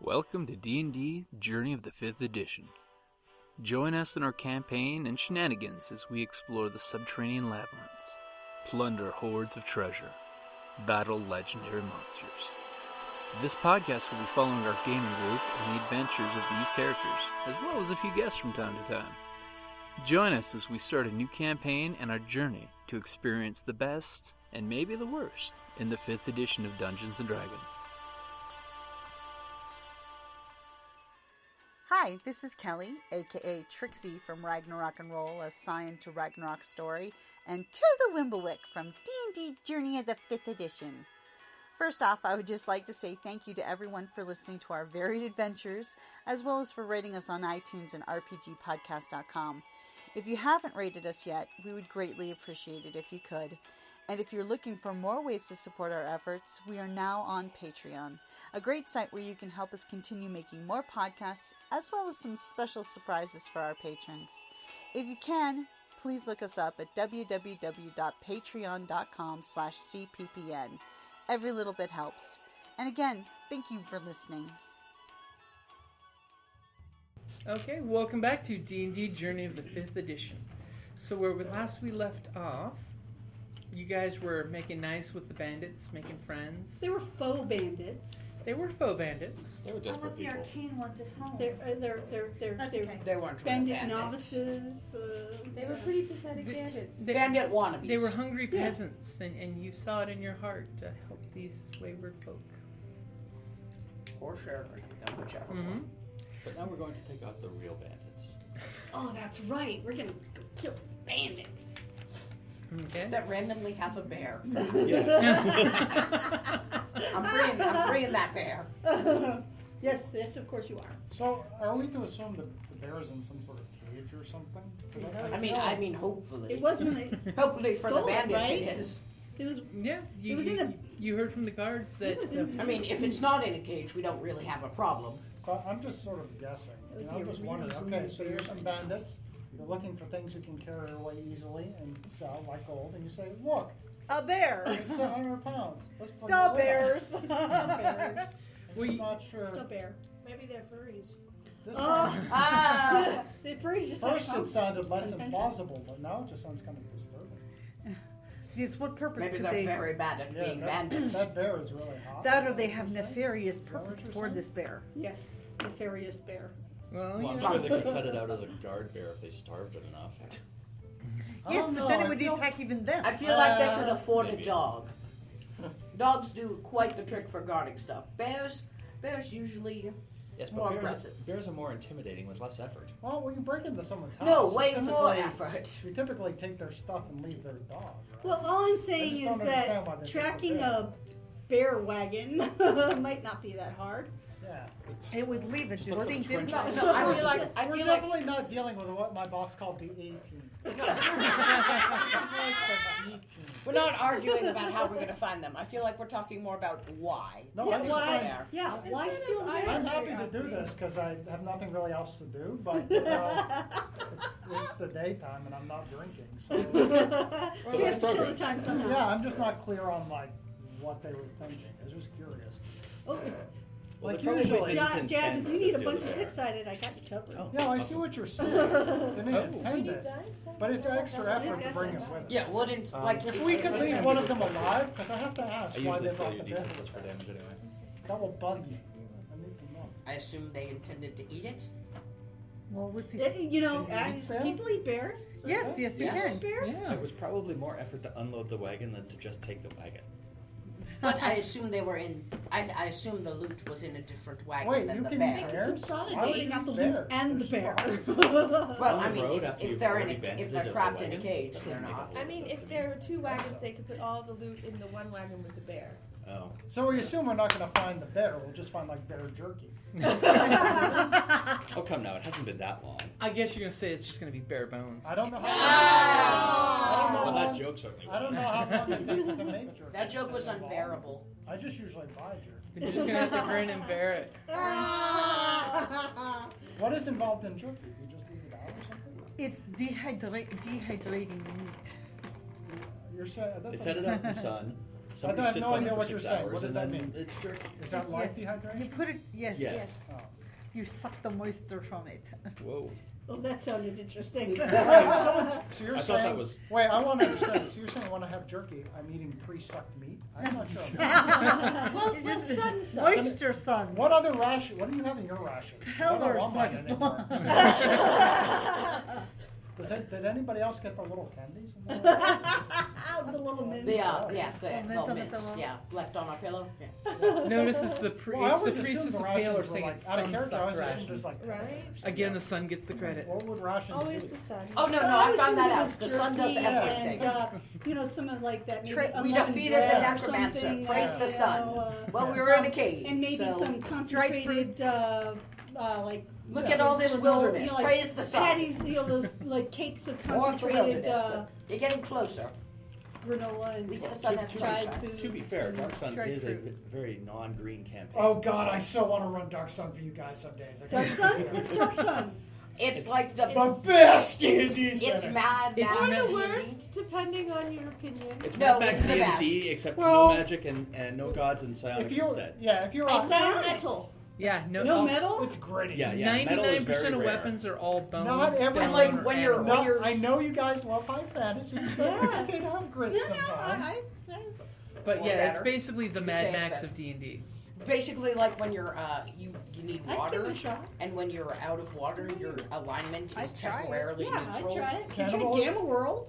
Welcome to D&D Journey of the 5th Edition. Join us in our campaign and shenanigans as we explore the subterranean labyrinths, plunder hordes of treasure, battle legendary monsters. This podcast will be following our gaming group and the adventures of these characters, as well as a few guests from time to time. Join us as we start a new campaign and our journey to experience the best, and maybe the worst, in the 5th edition of Dungeons & Dragons. Hi, this is Kellie, aka Trixie from Ragnarok and Roll, assigned to Ragnarok's story, and Tilda Wimblewick from D&D Journey of the 5th Edition. First off, I would just like to say thank you to everyone for listening to our varied adventures, as well as for rating us on iTunes and RPGpodcast.com. If you haven't rated us yet, we would greatly appreciate it if you could. And if you're looking for more ways to support our efforts, we are now on Patreon, a great site where you can help us continue making more podcasts, as well as some special surprises for our patrons. If you can, please look us up at www.patreon.com/cppn. Every little bit helps. And again, thank you for listening. Okay, welcome back to D&D Journey of the 5th Edition. So where last we left off, you guys were making nice with the bandits, making friends. They were faux bandits. They were faux bandits. They were desperate people. the arcane ones at home. They're okay. They weren't real bandit bandits. novices. They were pretty pathetic bandits. Bandit wannabes. They were hungry peasants, and you saw it in your heart to help these wayward folk. Or sharing them, whichever Mm-hmm. one. But now we're going to take out the real bandits. Oh, that's right. We're gonna go kill bandits. Okay. That randomly have a bear. Yes. I'm freeing that bear. Yes, of course you are. So, are we to assume that the bear is in some sort of cage or something? 'Cause I mean, hopefully. It was when they Hopefully for the stole it, bandits, right? it is. It was. Yeah, It was in a- you heard from the guards that... It was in- I mean, if it's not in a cage, we don't really have a problem. But I'm just sort of guessing. It would I'm be a just really wondering. good Okay, so you're bear. some bandits. You're looking for things you can carry away easily and sell like gold, and you say, "Look, A bear. it's 100 pounds. Let's put The it with bears. us." The bears. I'm just not sure. The bear. Maybe they're furries. This Ah! The furries just first have it sounded less convention. implausible, but now it just sounds kind of disturbing. Yes, what purpose Maybe could they're they... very bad at being that, bandits. that bear is really hot. That or Is they that have what you're saying? nefarious that what purpose you're for saying? this bear. Yes, nefarious bear. Well, Well, you I'm know, sure they could set it out as a guard bear if they starved it enough. I Yes, don't but know, then I it would feel- attack even them. I feel like they could Uh, afford maybe. a dog. Dogs do quite the trick for guarding stuff. Bears usually Yes, More but aggressive. bears are more intimidating with less effort. Well, when you break into someone's house, no you way more typically- effort. You typically take their stuff and leave their dog, right? Well, all I'm I saying just is don't understand why that they tracking pick a a bear wagon might not be that hard. Yeah. It would leave it Just look at the distinctive. trench. No, I feel like We're definitely not dealing with what my boss called the A-team. It's like the B-team. we're not arguing about how we're going to find them. I feel like we're talking more about why. No, yeah, I'm just why? trying- Yeah, why Instead steal of the iron- bear? I'm happy to do this because I have nothing really else to do, but it's the daytime and I'm not drinking, so She has to kill the time somehow. yeah, I'm just not clear on like what they were thinking. I was just curious. Oh, Well, Like they probably usually- didn't Jazz, intend if to you need a steal bunch the of bear. six-sided, I got you covered. Oh. Yeah, I see what you're saying. They didn't Oh. intend it, but it's extra effort to bring it with us. Yeah, wouldn't like If we could leave one of them alive, because I have to ask I why usually they steal brought your the bear. D6s for damage anyway. That will bug you. I need to know. I assume they intended to eat it. Well, with these... You know, Can you eat bear? people eat bears. Yes, you Yes. can. Bears? yeah. It was probably more effort to unload the wagon than to just take the wagon. But I assume they were in. I assume the loot was in a different wagon Wait, than you the can bear. eat bears? Why would They you got eat the loot bears? and the They're bear. smart. Well, On I the mean, road after if you've they're already if banded they're the trapped in a wagon, cage, doesn't they're make a not. whole I mean, if there were two wagons, they could put all the loot in the one wagon with the bear. Oh. So we assume we're not going to find the bear. We'll just find like bear jerky. Oh, come now. It hasn't been that long. I guess you're going to say it's just going to be bare bones. I don't know how. Well, I that don't know. joke certainly I don't know how long it takes to make jerky. That joke was Is it long? unbearable. I just usually buy jerky. You're just going to have to grin and bear it. What is involved in jerky? Do you just leave it out or something? It's dehydrating meat. You're saying They set it out in the sun. Somebody I have sits no on idea it for what you're 6 saying. hours What does and that then mean? It's jerky. Is that like You dehydration? put it, yes. Yes. Oh. You suck the moisture from it. Whoa. Oh, that sounded interesting. So you're I saying, thought that was- Wait, I want to understand. So you're saying I want to have jerky. I'm eating pre-sucked meat? I'm not sure. Well, It's the just sun sucks. moisture sun. What other ration? What do you have in your ration? Hell, I don't or want mine sucks anymore. the- Did anybody else get the little candies? The little mints. The Oh, little mints on the mints. pillow. Yeah, left on our pillow. Yeah. Notice it's the Well, I it's always the assumed priestess the of Pale are rations were saying like, it's out of character, I always sun-sucked assumed rations. there's like, Right? Again, the sun gets the credit. what would rations Always be? the sun. Oh no, I I was found that thinking it out. was The sun does jerky everything. And, some of like that. Maybe We We unleavened defeated the bread or necromancer. something, Praise the sun. Well, we were in a cave. And maybe so some concentrated, like. look at all this granola, wilderness. like Praise the sun. Patties, those like cakes of More to concentrated wilderness, but you're getting closer. granola and At least the sun has fried sun. food. To be fair, Dark Sun Tried is a fruit. very non-green campaign. Oh God, I so want to run Dark Sun for you guys some days. I Dark can't Sun? do it. What's Dark Sun? It's like the The best it's, D&D it's setting. mad. It's Or mad the meant- worst, depending on your opinion. It's No, Mad Max it's the D&D, best. except Well- no magic and no gods and psionics If you're, instead. yeah, if you're And on, no metal. Yeah, no. No metal? it's gritty. Yeah, metal is 99% very of rare. weapons are all bones. Not every- stone, like, or when you're- animal. No, you're- I know you guys love high fantasy, but it's Yeah. okay to have grit sometimes. But Or yeah, better. it's basically the You could Mad say it's Max better. of D&D. Basically, like when you're you need I'd give water, it a shot. and when you're out of water, your alignment I'd is try it. temporarily Yeah, I'd neutral. try it. You Cannibal- tried Gamma World?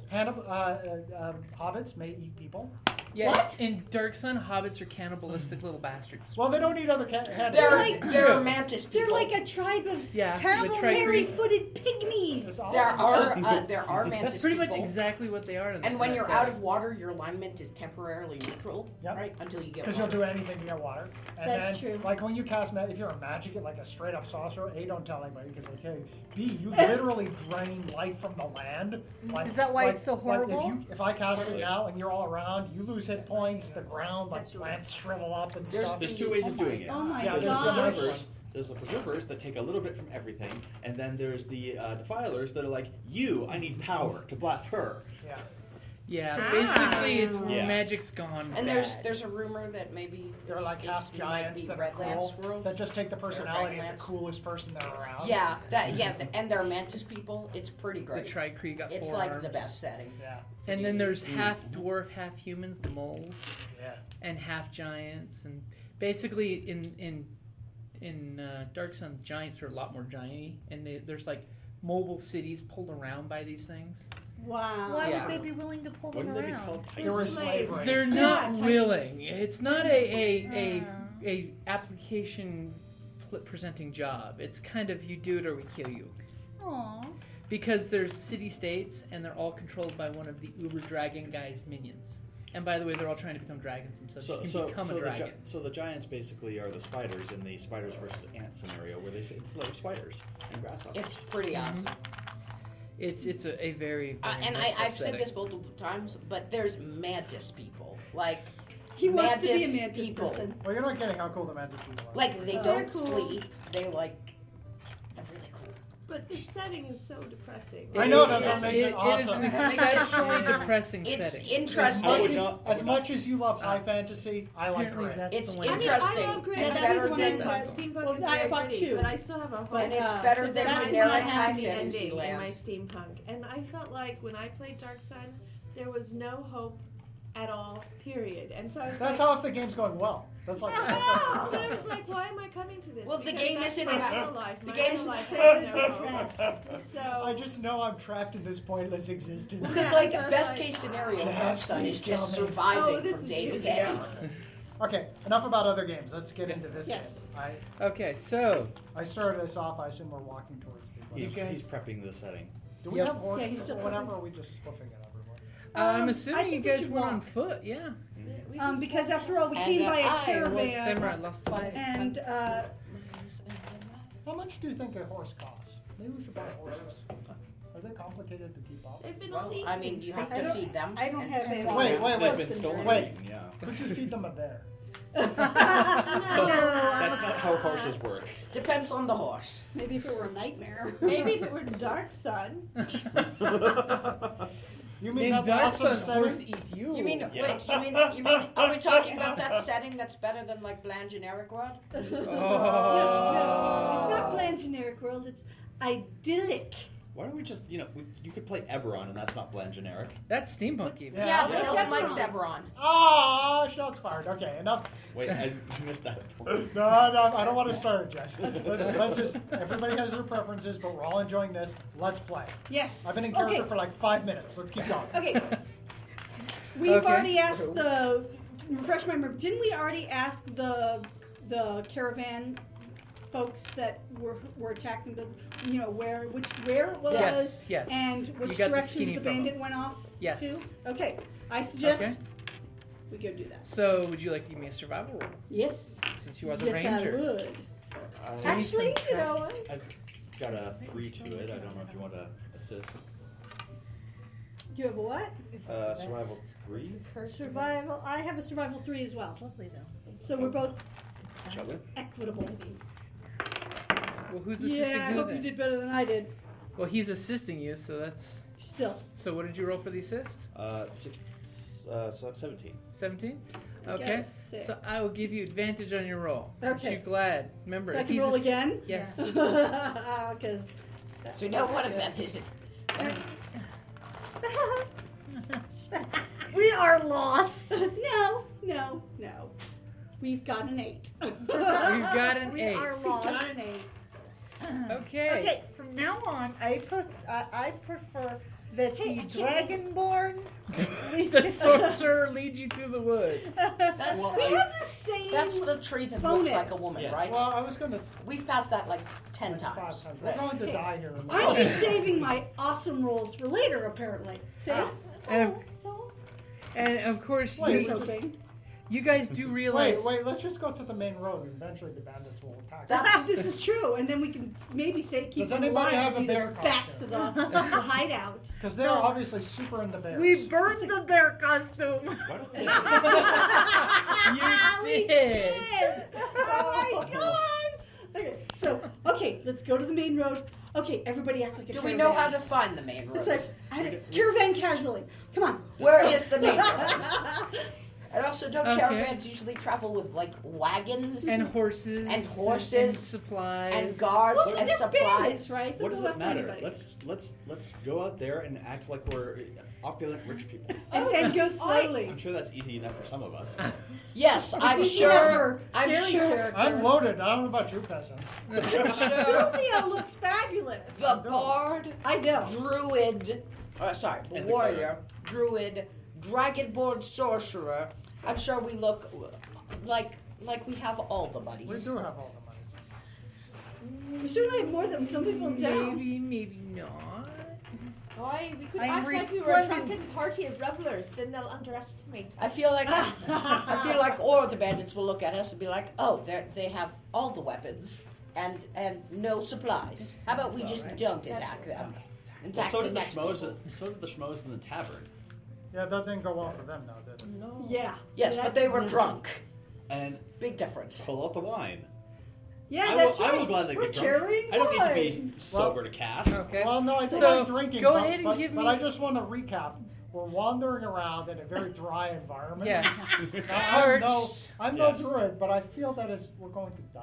Hobbits may eat people. Yeah, What? in Dark Sun, hobbits are cannibalistic little bastards. Well, they don't eat other cats. They're mantis people. They're like a tribe of Yeah, Cannibal the tri- hairy-footed pygmies. It's awesome. there are mantis That's pretty much people. exactly what they are. In And when that you're setting. out of water, your alignment is temporarily neutral, Yep. right? Until you get Because you'll water. do anything to get water. And That's then, true. like when you cast if you're a magic, like a straight up sorcerer, A, don't tell anybody because okay. B, you literally drain life from the land. Like, Is that why it's so like horrible? if I cast it now and you're all around, you lose hit points. The ground, like plants shrivel up and stuff. There's two ways of doing it. Oh my Yeah, There's gosh. preservers. There's the preservers that take a little bit from everything, and then there's the defilers that are like, I need power to blast her. Yeah. Yeah, basically it's Yeah. magic's gone And bad. there's a rumor that maybe They're like half might giants be that are Red Lance cool, world. that just take the personality of the Lance. coolest person they're around. Yeah, and they're mantis people. It's pretty the great. Tri-Cree got It's four like arms. the best setting. Yeah. And then there's half dwarf, half humans, the moles, Yeah. and half giants. And basically, in Dark Sun, giants are a lot more gianty, and there's like mobile cities pulled around by these things. Wow. Why Yeah. would they be willing to pull them Wouldn't they be around? called They were titans? slavery. They're Yeah, not titans. willing. It's not a application presenting job. It's kind of you do it or we kill you. Aww. Because there's city states and they're all controlled by one of the Uber Dragon guy's minions. And by the way, they're all trying to become dragons themselves. You can become a dragon. So the giants basically are the spiders in the spiders versus ants scenario, where they enslave spiders and grasshoppers. It's pretty awesome. It's a very, very And messed up I've said setting. this multiple times, but there's mantis people. Like He wants to be a mantis mantis people. person. Well, you're not getting how cool the mantis people are. Like they They're don't cool. sleep. They're really cool. But the setting is so depressing. I know, It that's is- what makes it awesome. It is an exceptionally depressing It's setting. As interesting. much would as, not- I as would much as you love high fantasy, I like Apparently grit. that's It's the one. interesting. I love grit. Yeah, and that's better the one than that- steampunk well, is I very bought pretty, two. but I still have a hope. But, And it's better But than that's generic not high happy fantasy ending in my land. steampunk. And I felt like when I played Dark Sun, there was no hope at all, period. And so I was That's like, how if the game's going well. That's like. but I was like, why am I coming to this? Well, the Because game that's isn't my about- real life. the My game's- real life has no hope. So I just know I'm trapped in this pointless existence. Because Yeah, like so it's best like- case scenario of Yes, Dark Sun please is just kill me. surviving Oh, this from is day to easy. day. Okay, enough about other games. Let's get into this Yes. game. Okay, so I started us off. I assume we're walking towards the. He's, You guys- he's prepping the setting. Do we Yep. have horses Yeah, he's still or whatever? Or are we just woofing it everywhere? I'm I assuming you think we guys should went on walk. foot, yeah. we just Because after all, we And, came by a I Well, caravan. Samurai lost 5. And How much do you think a horse costs? Maybe we should buy horses. Are they complicated to keep up? They've been Well, all eaten. I mean, you have I to don't- feed them. I don't and- have any. Wait, They've been stolen. Wait. Yeah. Could you feed them a bear? That's not how horses work. Depends on the horse. Maybe if it were a nightmare. Maybe if it were Dark Sun. You mean In that Dark awesome Sun, horse setting? eat you. You mean Yes. wait? You mean? Are we talking about that setting that's better than like Bland Generic World? Oh. No, it's not Bland Generic World. It's idyllic. Why don't we just, you could play Eberron, and that's not bland generic. That's steampunky. Yeah. Yeah, but What's no one likes Eberron? Eberron. Oh, shots fired. Okay, enough. Wait, I missed that point. No, I don't want to start it, Jess. Let's just. Everybody has their preferences, but we're all enjoying this. Let's play. Yes. I've been in character for like 5 minutes. Let's keep going. Okay. We've Okay. already asked refresh my memory. Didn't we already ask the caravan folks that were attacking where it was? Yes. And You which got the directions skinny the from bandit them. went off Yes. to? Okay. I suggest Okay. we go do that. So, would you like to give me a survival roll? Yes. Since you are the yes, ranger. I would. I- Actually, I've got a 3 to it. I don't know if you want to assist. you have a what? Survival 3? Survival. I have a survival 3 as well. Lovely though. So we're both Shall we? equitable. Well, who's assisting Yeah, I who hope you then? did better than I did. Well, he's assisting you, so that's... Still. So what did you roll for the assist? 17. 17? I got Okay. a 6. So I will give you advantage on your roll. Aren't Okay. you glad? Remember, So I if can he's roll ass- again? Yes. Because. So you know what event is it? We are lost. No. We've got an 8. We've got an We 8. are We've lost. got an 8. Okay. Okay, from now on, I prefer that Hey, I the can't- dragonborn. The sorcerer leads you through the woods. That's, We have the same. that's the tree that bonus. looks like a woman, Yes. right? Well, I was going to. We've passed that like 10 5 times. times. We're going to die here. I'm just saving my awesome rolls for later, apparently. See? And of course, Wait, you, we just- Hoping. you guys do realize... Wait, let's just go to the main road and eventually the bandits will attack. This is true, and then we can maybe keep Does them anybody alive have a and lead bear us back to costume? the hideout. Because they're obviously super into bears. We birthed the bear costume. Why don't we You did. Oh my god! Okay, let's go to the main road. Okay, everybody act like a Do caravan. we know how to find the main road? It's like, caravan casually. Come on. Where is the main road? And also, don't Okay. caravans usually travel with like wagons And horses. And horses. And supplies. and guards Well, and they're supplies? bandits, right? They'll What does go it after matter? anybody. Let's go out there and act like we're opulent rich people. And go slowly. I'm sure that's easy enough for some of us. Yes, I'm It's easy sure. enough for I'm Kerrie's sure character. I'm loaded. I don't know about you peasants. I'm sure Silvio looks fabulous. the bard, I know. druid, the And the warrior, druid, dragonborn sorcerer. I'm sure we look like we have all the buddies. We do have all the money. We certainly have more than some people don't. Maybe not. Why? We could I'm act like we were a resplendent. drunken party of revelers, then they'll underestimate us. I feel like all of the bandits will look at us and be like, "Oh, they have all the weapons and no supplies. How about we just don't attack them? Attack So the did the next schmoes. people." So did the schmoes in the tavern. Yeah, that didn't go well for them now, did it? No. Yeah. Yes, but they were drunk. And Big difference. pull out the wine. Yeah, I that's will, right. I will gladly We're get drunk. carrying I don't need to wine. be sober to cast. Okay. Well, no, I think So, I'm drinking. go but, ahead and but, give but me- I just want to recap. We're wandering around in a very dry environment. Yes. I'm no Yes. druid, but I feel that we're going to die.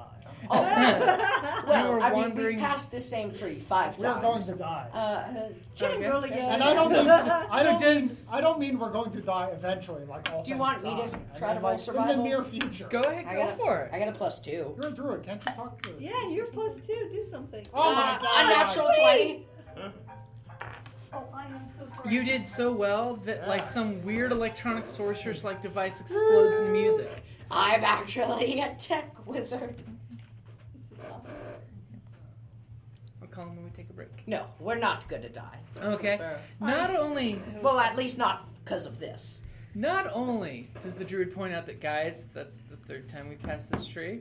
Oh, You well, were I mean, wandering- we passed this same tree 5 We're going times. to die. Can Okay. I roll again? And I don't mean does- I don't mean we're going to die eventually, like all Do you things want me to die. try I to mean, roll like, survival? in the near future? Go ahead, go for it. I got a +2. You're a druid. Can't you talk to? Yeah, you're supposed to do something. Oh my A god! natural Wait. 20. Oh, I am so sorry. You did so well that like some weird electronic sorcerer's-like device explodes in music. I'm actually a tech wizard. I'll call him when we take a break. No, we're not gonna die. Okay. Not only Well, at least not because of this. Not only does the druid point out that, guys, that's the 3rd time we passed this tree,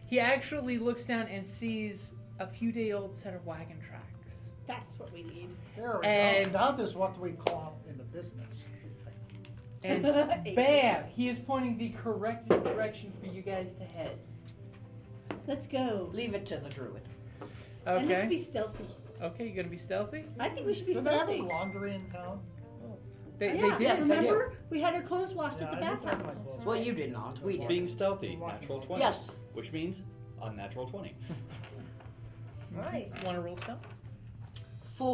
he actually looks down and sees a few-day-old set of wagon tracks. That's what we need. There we And- go. That is what we call in the business. And bam! He is pointing the correct direction for you guys to head. Let's go. Leave it to the druid. And let's Okay. be stealthy. Okay, you gonna be stealthy? I think we should be Do they have stealthy. a laundry in town? They Yeah, did. Yes, they do. remember? We had our clothes washed Yeah, at the I did have my bathhouse. clothes. Well, you did not. We did. Being stealthy, natural 20. Yes. Which means unnatural 20. Nice. Want to roll stealth? 4.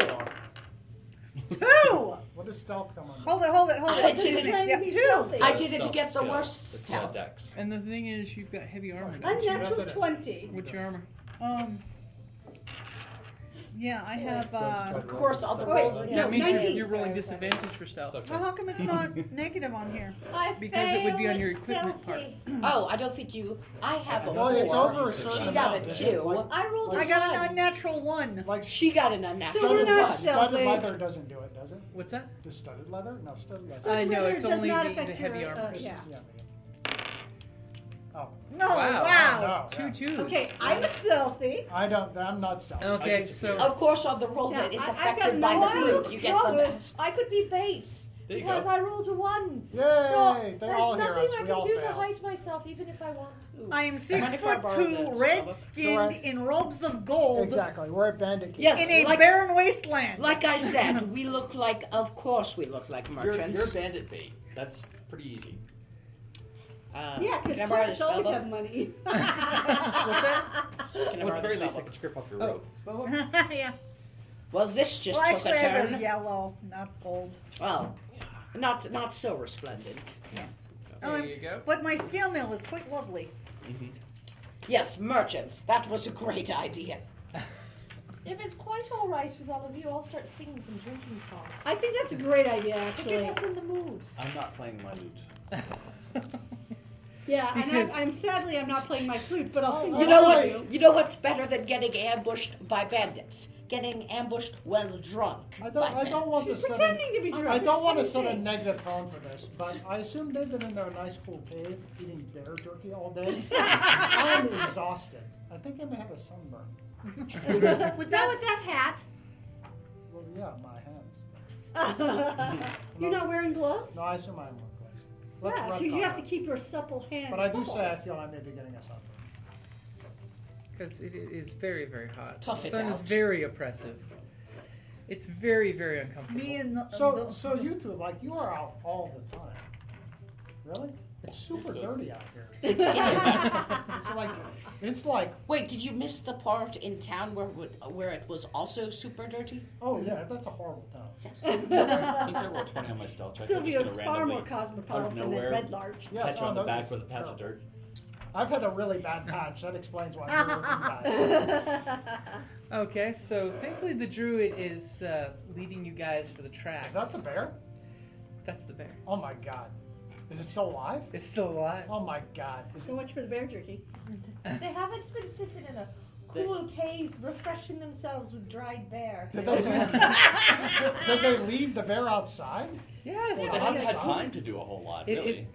2! What does stealth come under? Hold it. I This didn't- is trying Yeah, to be 2. stealthy. I did it to Stealth get the skill. worst It's stealth. dex. And the thing is, you've got heavy armor. don't you? Unnatural Yes, it is. 20. What's your armor? Yeah, I have, Of course, on the Wait, roll. no, That means 19. you're rolling disadvantage for stealth. It's well, okay. how come it's not negative on here? I Because it would be on your failed equipment part. stealthy. Oh, I don't think you. I have a Well, it's 4. over a certain She got amount. a isn't it? 2. Like, I rolled a I got an 1. unnatural 1. like She got an unnatural So we're not 1. stealth. studded Stealthy. leather doesn't do it, does it? What's that? Does studded leather? No, studded leather. Studded I know, leather it's does only not the affect heavy your, armor. yeah. Oh, No, Wow. wow. no. 2 yeah. 2s. Okay, I'm stealthy. I'm not stealthy. Okay, I disagree. so Of course, on the roll Yeah, that is I got affected by the no fruit, you get the best. I could be bait. There you Because go. I rolled a 1. Yay! So They there's all hear nothing us. I We can all do to fail. hide myself, even if I want to. I am Mind if I 6'2", borrow this? red-skinned, in robes of gold, Exactly. We're at Bandit. Yes, in a like, barren wasteland. like I said, we look like, of course we look like You're merchants. bandit bait. That's pretty easy. Yeah, because can I borrow clerics the always spell have money. what's that? Can I Well, borrow at the very the least, spell they can strip off your Oh, robe. spell book? Yeah. Well, this just Well, took actually, a I have turn. yellow, not gold. Well, not so resplendent. Yes. There you go. But my scale mail is quite lovely. Mhm. Yes, merchants. That was a great idea. If it's quite all right with all of you, I'll start singing some drinking songs. I think that's a great idea, It actually. gets us in the mood. I'm not playing my lute. Yeah, and Because- I'm sadly I'm not playing my flute, but I'll sing. Oh, You it know for what's you. you know what's better than getting ambushed by bandits? Getting ambushed well drunk. I by don't want to She's set pretending a, to be drunk. I don't want to She's set a pretending. negative tone for this, but I assume they've been in their nice cool cave eating bear jerky all day. I'm exhausted. I think I may have a sunburn. With Not that, with that hat. Well, yeah, my hands. You're not wearing gloves? No, I assume I'm wearing gloves. Let's Yeah, retcon because you have to that. keep your supple hands. But I do supple. say I feel I may be getting a sunburn. Because it is very, very hot. Tough the it sun is out. very oppressive. It's very, very uncomfortable. me and the, So you two, like, you are out all the time. Really? It's super dirty out here. It's like, Wait, did you miss the part in town where it was also super dirty? oh yeah, that's a horrible town. Yes. Since I rolled 20 on my stealth check, Silvio's I'm just far gonna more randomly, out of cosmopolitan than nowhere, Red Large. Yeah, pat you on the those back is with a patch of terrible. dirt. I've had a really bad patch. That explains why you're looking bad. Okay, so thankfully the druid is leading you guys for the tracks. Is that the bear? That's the bear. Oh my god. Is it still alive? It's still alive. Oh my god. Is So it, much for the bear jerky. They haven't been sitting in a cool cave refreshing themselves with dried bear. did they leave the bear outside? Yes. Well, they haven't had time to do a whole lot, It- really.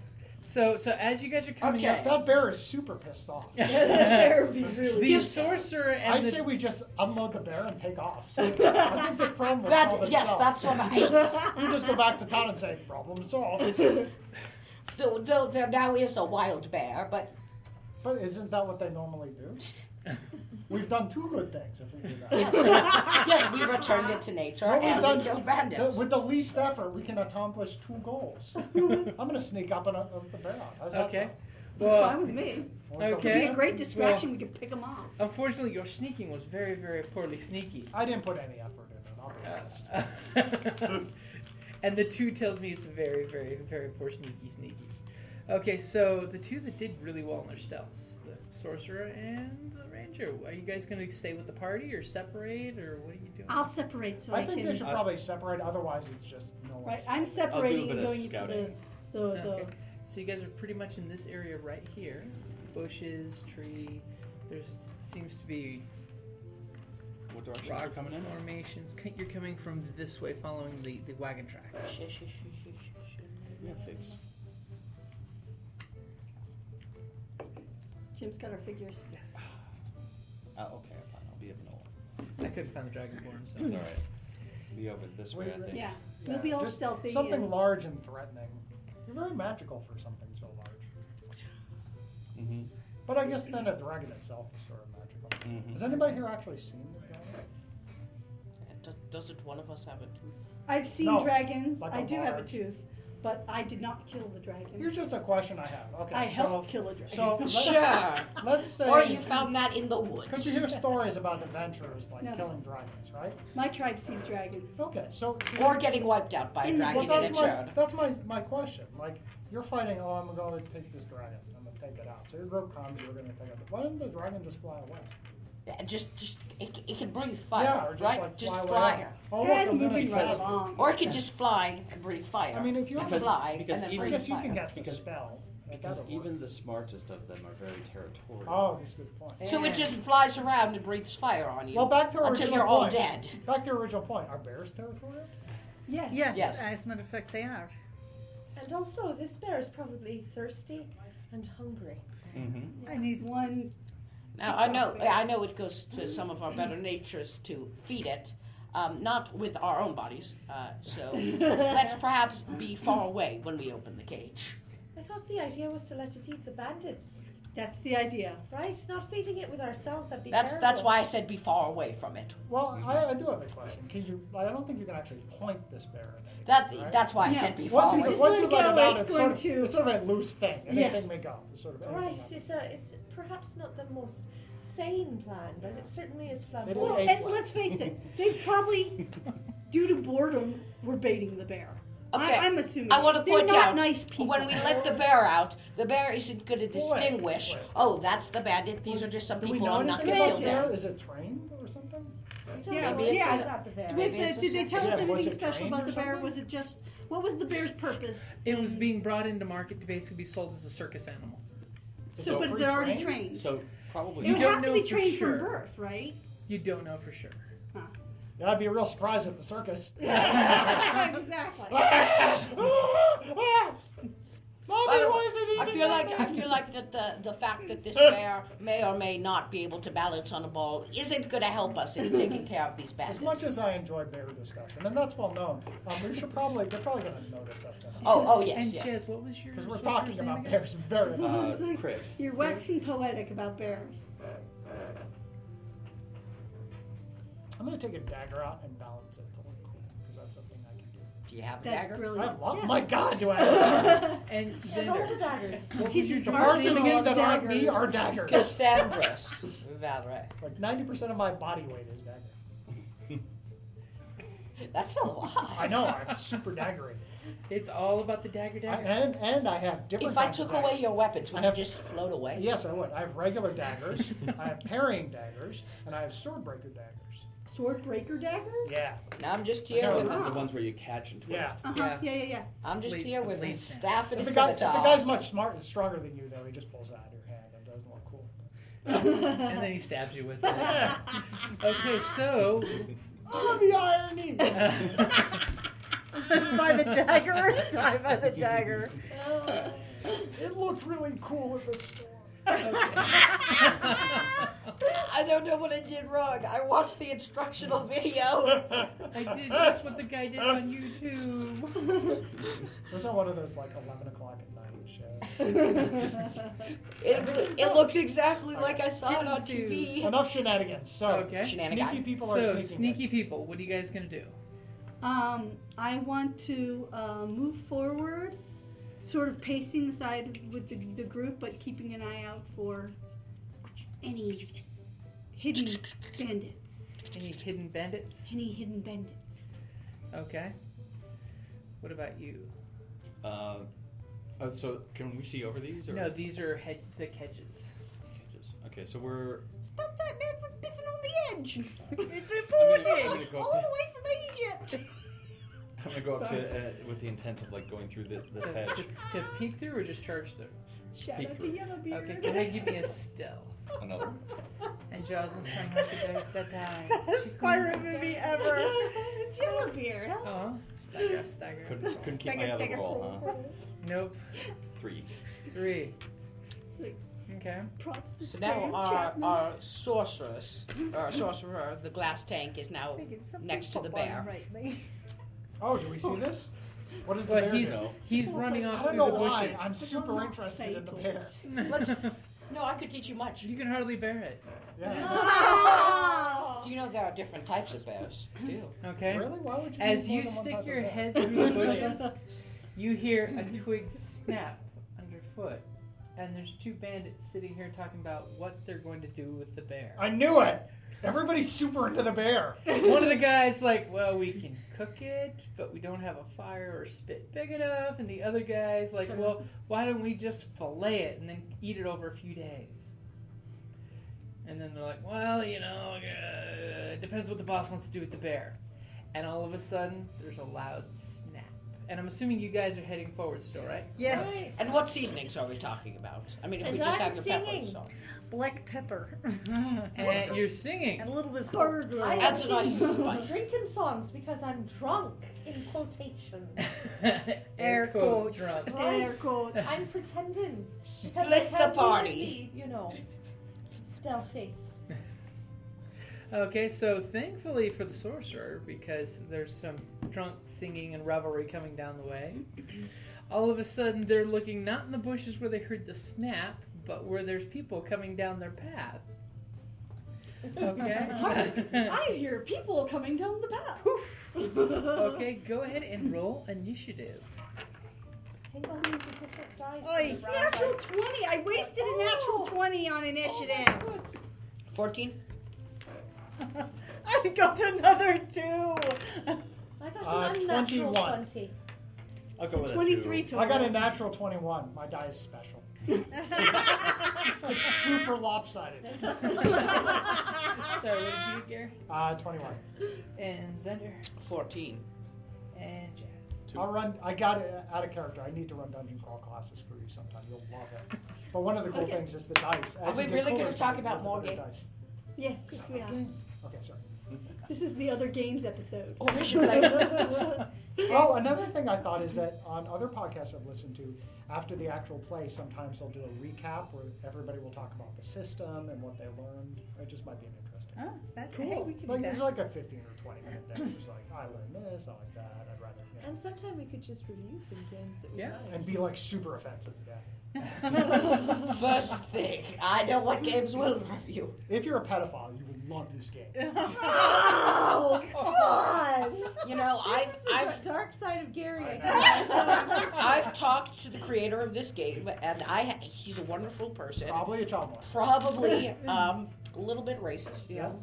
So as you guys are coming Okay. That bear is super pissed off. The bear would be really. the sorcerer and I the say we just unload the bear and take off. So I think this problem will solve That, yes, itself. that's what I. We just go back to town and say, problem solved. Though there now is a wild bear, but But isn't that what they normally do? We've done two good things if we do that. yes, we returned it to nature Well, we've and done- we killed bandits. With the least effort, we can accomplish two goals. I'm going to sneak up and up the bear out. How's that Okay. sound? Well, Fine with me. Well, It'd be Okay. a great distraction. We could pick them off. unfortunately, your sneaking was very, very poorly sneaky. I didn't put any effort in it, I'll be honest. And the 2 tells me it's very, very, very poor sneaky. Okay, so the 2 that did really well in their stealths, the sorcerer and the ranger. Are you guys going to stay with the party or separate, or what are you doing? I'll separate so I I think can. they should probably separate, otherwise it's just no one. Right, I'm separating bit and of going into scouting. the Okay. So you guys are pretty much in this area right here. Bushes, tree. There seems to be What direction are rock you coming in? formations. You're coming from this way, following the wagon tracks. We have figs. Jim's got our figures. Yes. Okay, fine. I'll be at Knoll. I couldn't find the dragonborn, so That's alright. Be over this way, I think. Yeah, we'll be all Just stealthy. Something and large and threatening. You're very magical for something so large. Mm-hmm. But I guess then a dragon itself is sort of magical. Mhm. Has anybody here actually seen the dragon? Doesn't one of us have a tooth? I've seen No, dragons. like I a do have a large. tooth, but I did not kill the dragon. Here's just a question I have. Okay, I so, helped kill a dragon. So Sure. let's say, Or you found that in the because you woods. hear stories about adventurers like No. killing dragons, right? My tribe sees dragons. Okay, so Or getting wiped out by a In the dragon well, in a that's turn. my question. Like, you're fighting, oh, I'm going to take this dragon. I'm going to take it out. So your group comes, you're going to take it. Why didn't the dragon just fly away? Yeah, it can breathe fire, yeah, or just right? like Just fly fly. away. Oh, look, And I'm gonna moving right stab you. along. Or it can just fly and breathe fire. I mean, if you and have fly because and then even- I breathe guess you fire. can cast a Because- spell. Like, Because that'll even work. the smartest of them are very territorial. Oh, that's a good point. So it just flies around and breathes fire on you Well, back to our until original you're all point. dead. Back to our original point. Are bears territorial? Yes. Yes. As a matter of fact, they are. And also, this bear is probably thirsty and hungry. Mm-hmm. And he's One. Now I know it goes to some of our better natures to feed it, not with our own bodies. So let's perhaps be far away when we open the cage. I thought the idea was to let it eat the bandits, That's the idea. right? Not feeding it with ourselves, that'd be That's terrible. why I said be far away from it. Well, I do have a question. Can you? I don't think you can actually point this bear at anything. Right? That's why I Yeah. said be Once far you, away. Just once let you it let go, it out, it's it's going sort, of, to- it's sort of a loose thing. Yeah. Anything may go. It's sort of anything Right, may it's perhaps not the most sane plan, but it certainly is It is flamboyant. Well, a and plan. let's face it, they probably, due to boredom, were baiting the bear. Okay. I'm assuming. I want to They're point not out nice people. when we let the bear out, the bear isn't going to distinguish. wait. Oh, that's the bandit. These are just some Do we people. know I'm not anything going to about kill bear? them. Is it trained or something? I don't Yeah, know maybe anything it's about the bear. Was Maybe it's a did they tell us Yeah, was anything it special trained about or the bear? something? Was it just, what was the bear's purpose? It was being brought into market to basically be sold as a circus animal. So, but is it already trained? So probably It would don't have to know be for trained sure. from birth, right? You don't know for sure. Yeah, I'd be a real surprise at the circus. Exactly. Mommy, By the way, why is it eating I feel like that the fact that this bear may or may not be able to balance on a ball isn't going to help us in taking care of these As bandits. much as I enjoy bear discussion, and that's well known, they're probably going to notice us. Oh yes, And yes. Jez, what was your? Because we're sorcerer's talking name about again? bears very much. Kriv. You're waxing poetic about bears. I'm going to take a dagger out and balance it to look cool, because that's a thing I can do. Do you have a That's dagger? I brilliant. have lots. Yeah. My God, do I have And There's all the Xander, daggers. what was He's your a The dark parts of arsenal me of that aren't me daggers. are daggers. Kasandros. Valre. Like 90% of my body weight is dagger. That's a lot. I know, I'm super daggery. It's all about the dagger. And I have different If I kinds of took away daggers. your weapons, would I have- you just float away? Yes, I would. I have regular daggers, I have parrying daggers, and I have sword breaker daggers. Sword breaker daggers? Yeah. Now I'm just here No, with The ones where you catch and twist. Yeah. Uh-huh. Yeah. I'm just Blade- here the with a blade staff and a If the guy's scimitar. much stronger than you, though, he just pulls it out of your hand and doesn't look cool. And then he stabs you with it. Okay, so Oh, the irony! by the dagger. Die by the dagger. It looked really cool in the store. I don't know what I did wrong. I watched the instructional video. I did just what the guy did on YouTube. Those are one of those like 11 o'clock at night shows. It looked exactly like I saw it on Jitsu. TV. Enough shenanigans. So, Okay. Shenanigans. sneaky people are So sneaking. sneaky people, what are you guys gonna do? I want to move forward, sort of pacing the side with the group, but keeping an eye out for any hidden bandits. Any hidden bandits? Any hidden bandits. Okay. What about you? So can we see over these? Or? No, these are the kedges. Okay, so we're. Stop that man from pissing on the edge. It's I'm gonna important. go All up the way from Egypt. I'm gonna go up to with the intent of like going through this To, hedge. to peek through or just charge through? Shout Peek out through. to Yellowbeard. Okay, go ahead and give me a stealth. Another. And Jocelyn's trying not to die. Best pirate movie ever. It's Yellowbeard. Huh? Oh, stagger. Couldn't keep my other roll, huh? Nope. 3. 3. Okay. Props to So now Graham Chapman. our sorcerer, the glass tank, is now next to the bear. Oh, do we see this? What is the But bear he's doing? he's running off I don't through know the why. bushes. I'm super interested in the bear. Let's. No, I could teach you much. You can hardly bear it. Yeah. Ah! Do you know there are different types of bears? Do. Okay. Really? Why would you? As need more you than one stick type your of bear? head through the bushes, you hear a twig snap underfoot, and there's two bandits sitting here talking about what they're going to do with the bear. I knew it. Everybody's super into the bear. One of the guys like, well, we can cook it, but we don't have a fire or spit big enough. And the other guy's like, well, why don't we just fillet it and then eat it over a few days? And then they're like, well, it depends what the boss wants to do with the bear. And all of a sudden, there's a loud snap. And I'm assuming you guys are heading forward still, right? Yes. Right. And what seasonings are we talking about? I mean, if And we just I'm have your pepper singing. sauce. Black pepper. And you're singing. And a little bit of salt. I am That's a nice singing spice. drinking songs because I'm drunk, in quotations. Air quotes. drunk. Air quotes. I'm pretending. Because Split I the can't party. Be, stealthy. Okay, so thankfully for the sorcerer, because there's some drunk singing and revelry coming down the way, all of a sudden they're looking not in the bushes where they heard the snap, but where there's people coming down their path. Okay? I hear people coming down the path. Okay, go ahead and roll initiative. I think I'll use a different dice. Oy, for the round Natural dice. 20. I wasted a natural 20 on Oh, initiative. that's good. 14? I got another 2. I got an unnatural 21. 20. I'll go with 23 a 2. total. I got a natural 21. My die is special. It's super lopsided. Sorry, what did you get, Gary? 21. And Xander? 14. And Jazz. I got it out of character. I need to run dungeon crawl classes for you sometime. You'll love it. But one of the cool things is the dice. Are we you get really cooler, gonna talk you about get more better games? dice. Yes, yes, we are. Games. Okay, sorry. This is the other games episode. Oh, we should play. Oh, another thing I thought is that on other podcasts I've listened to, after the actual play, sometimes they'll do a recap where everybody will talk about the system and what they learned. It just might be an interesting. Oh, that's Cool. Hey, we can Like do it's that. like a 15 or 20 minute thing. It's like I learned this, I like that. I'd rather And sometime we could just review some games that we Yeah. like. and be like super offensive. Yeah. First thing, I know what games we'll review. If you're a pedophile, you would love this game. Oh, God! You know, This is the I've dark side of Gary. I I I've talked to the creator of this game, and he's a wonderful person. Probably a child molester. Probably a little bit racist, you know.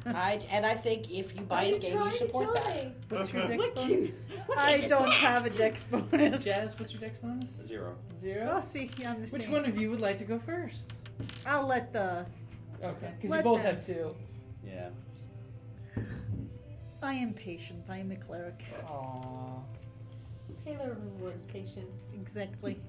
I think if you buy his game, you support that. What's your dex What bonus? I don't have a dex bonus. Jazz, what's your dex bonus? 0. 0? Oh, see, yeah, I'm the Which same. one of you would like to go first? I'll let the. Okay, because you Let both them. have 2. Yeah. I am patient. I am a cleric. Aww. Taylor rewards patience. Exactly.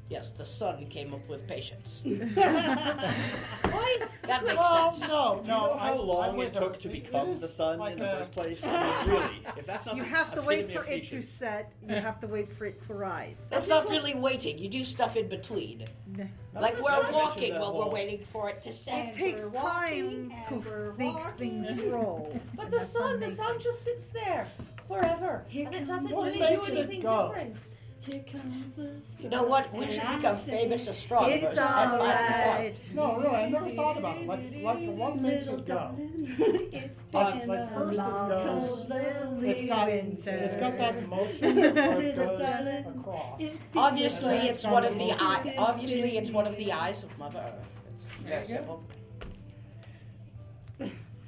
Yes, the sun came up with patience. Why? That makes Well, sense. no, Do you know how I'm long with it took her. to It become is the sun like in the a- first place? I mean, really, if that's not You the have to wait epitome for of it to patience. set. You have to wait for it to rise. That's not really waiting. You do stuff in between. Like we're not- walking that while we're whole- waiting for it to set. It takes we're time walking, and to we're make walking. things grow. But And the that's sun amazing. just sits there forever, Here and it comes doesn't what really makes do it anything go? different. Here comes the sun. You know what? We should And become I say, famous astronomers. It's and find this out. alright. No, really, I never thought about it. Like what makes Little it go? darling, it's been like a first it long, goes- cold, lonely winter. It's got that motion where it Little goes darling, across. it's Obviously, been a it's one of the long, eye. cold, Obviously, it's one of lonely the eyes of Mother Earth. It's There very you go. simple.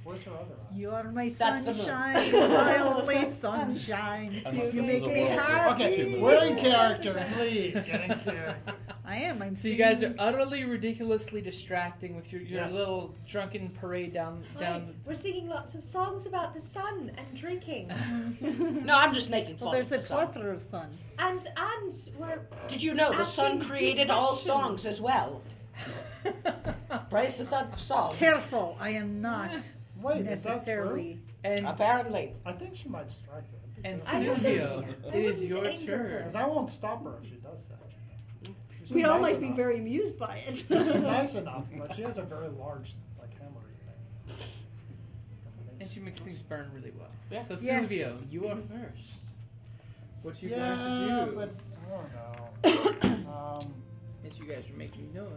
Where's her other eye? You are my That's the moon. sunshine, my only sunshine. Unless You this make is a me world with happy. Okay, we're in character, please. Get in character. I am. I'm So you guys are singing. utterly ridiculously distracting with your Yes. little drunken parade down. Hi, we're singing lots of songs about the sun and drinking, No, I'm just making fun. Well, there's of a the sun. plethora of sun. and we're Did you know the sun asking created deep all questions. songs as well? Praise the sun for songs. Careful, I am not Wait, is that true? necessarily. And Apparently. I think she might strike it. and I wasn't- Silvio, I it is wasn't your anger turn. her. Because I won't stop her if she does that. She's We all nice might be enough. very amused by it. She's nice enough, but she has a very large, like, hammery thing. And she makes things burn really well. Yeah. So Yes. Silvio, you are first. What you Yeah, going to do? but I don't know. As you guys are making noise.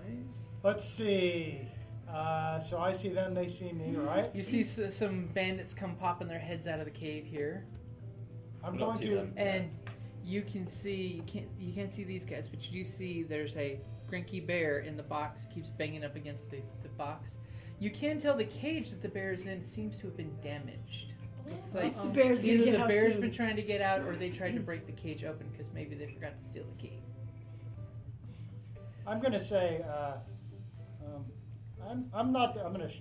Let's see. So I see them, they see me, right? You see some bandits come popping their heads out of the cave here, I'm We don't going see to. them. and you can see you can't see these guys, but you do see there's a Grinky bear in the box. It keeps banging up against the box. You can tell the cage that the bear is in seems to have been damaged. It's like It's the bear's gonna either get the out bear's soon. been trying to get out, or they tried to break the cage open because maybe they forgot to steal the key. I'm going to say, I'm not. I'm going to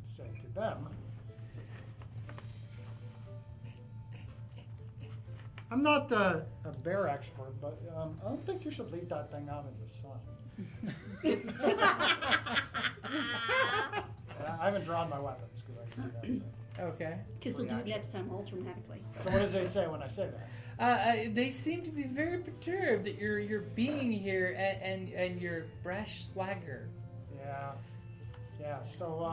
say to them. I'm not a bear expert, but I don't think you should leave that thing out in the sun. And I haven't drawn my weapons because I can do that. So. Okay. Because we'll do it Reaction. next time, all dramatically. So what does they say when I say that? They seem to be very perturbed that you're being here and your brash swagger. Yeah. So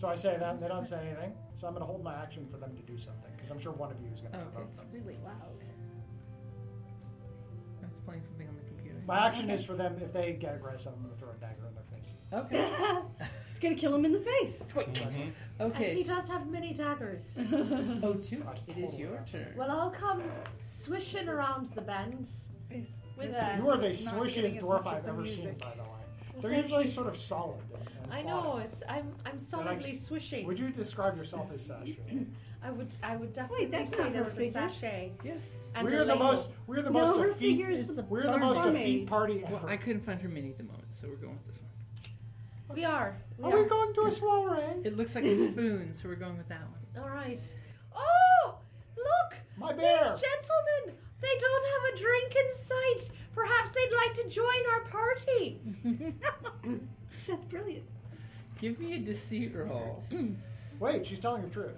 I say that, and they don't say anything. So I'm going to hold my action for them to do something, because I'm sure one of you is going to Okay. provoke them. Really loud. That's playing something on the computer. My action is for them, if they get aggressive, I'm going to throw a dagger in their face. Okay. It's gonna kill him in the face. Mhm. Okay. And he does have many daggers. O'Tuck, I'd it is totally your have. turn. Well, I'll come swishing around the bends with You are the It's not getting swishiest as dwarf much as I've the ever seen, music. by the way. They're usually sort of solid. And I know. plotted. I'm solidly swishing. Would you describe yourself as sashay? I would definitely that's say not there her was a figure. sachet. Yes. And We're a the ladle. most No, her figure effete. is the We're the most barmaid. effete party Well, ever. I couldn't find her mini at the moment, so we're going with this one. We are. Are we going to a soiree? It looks like a spoon, so we're going with that one. All right. Oh, look! My bear. These gentlemen, they don't have a drink in sight. Perhaps they'd like to join our party. That's brilliant. Give me a deceit roll. Wait, she's telling the truth.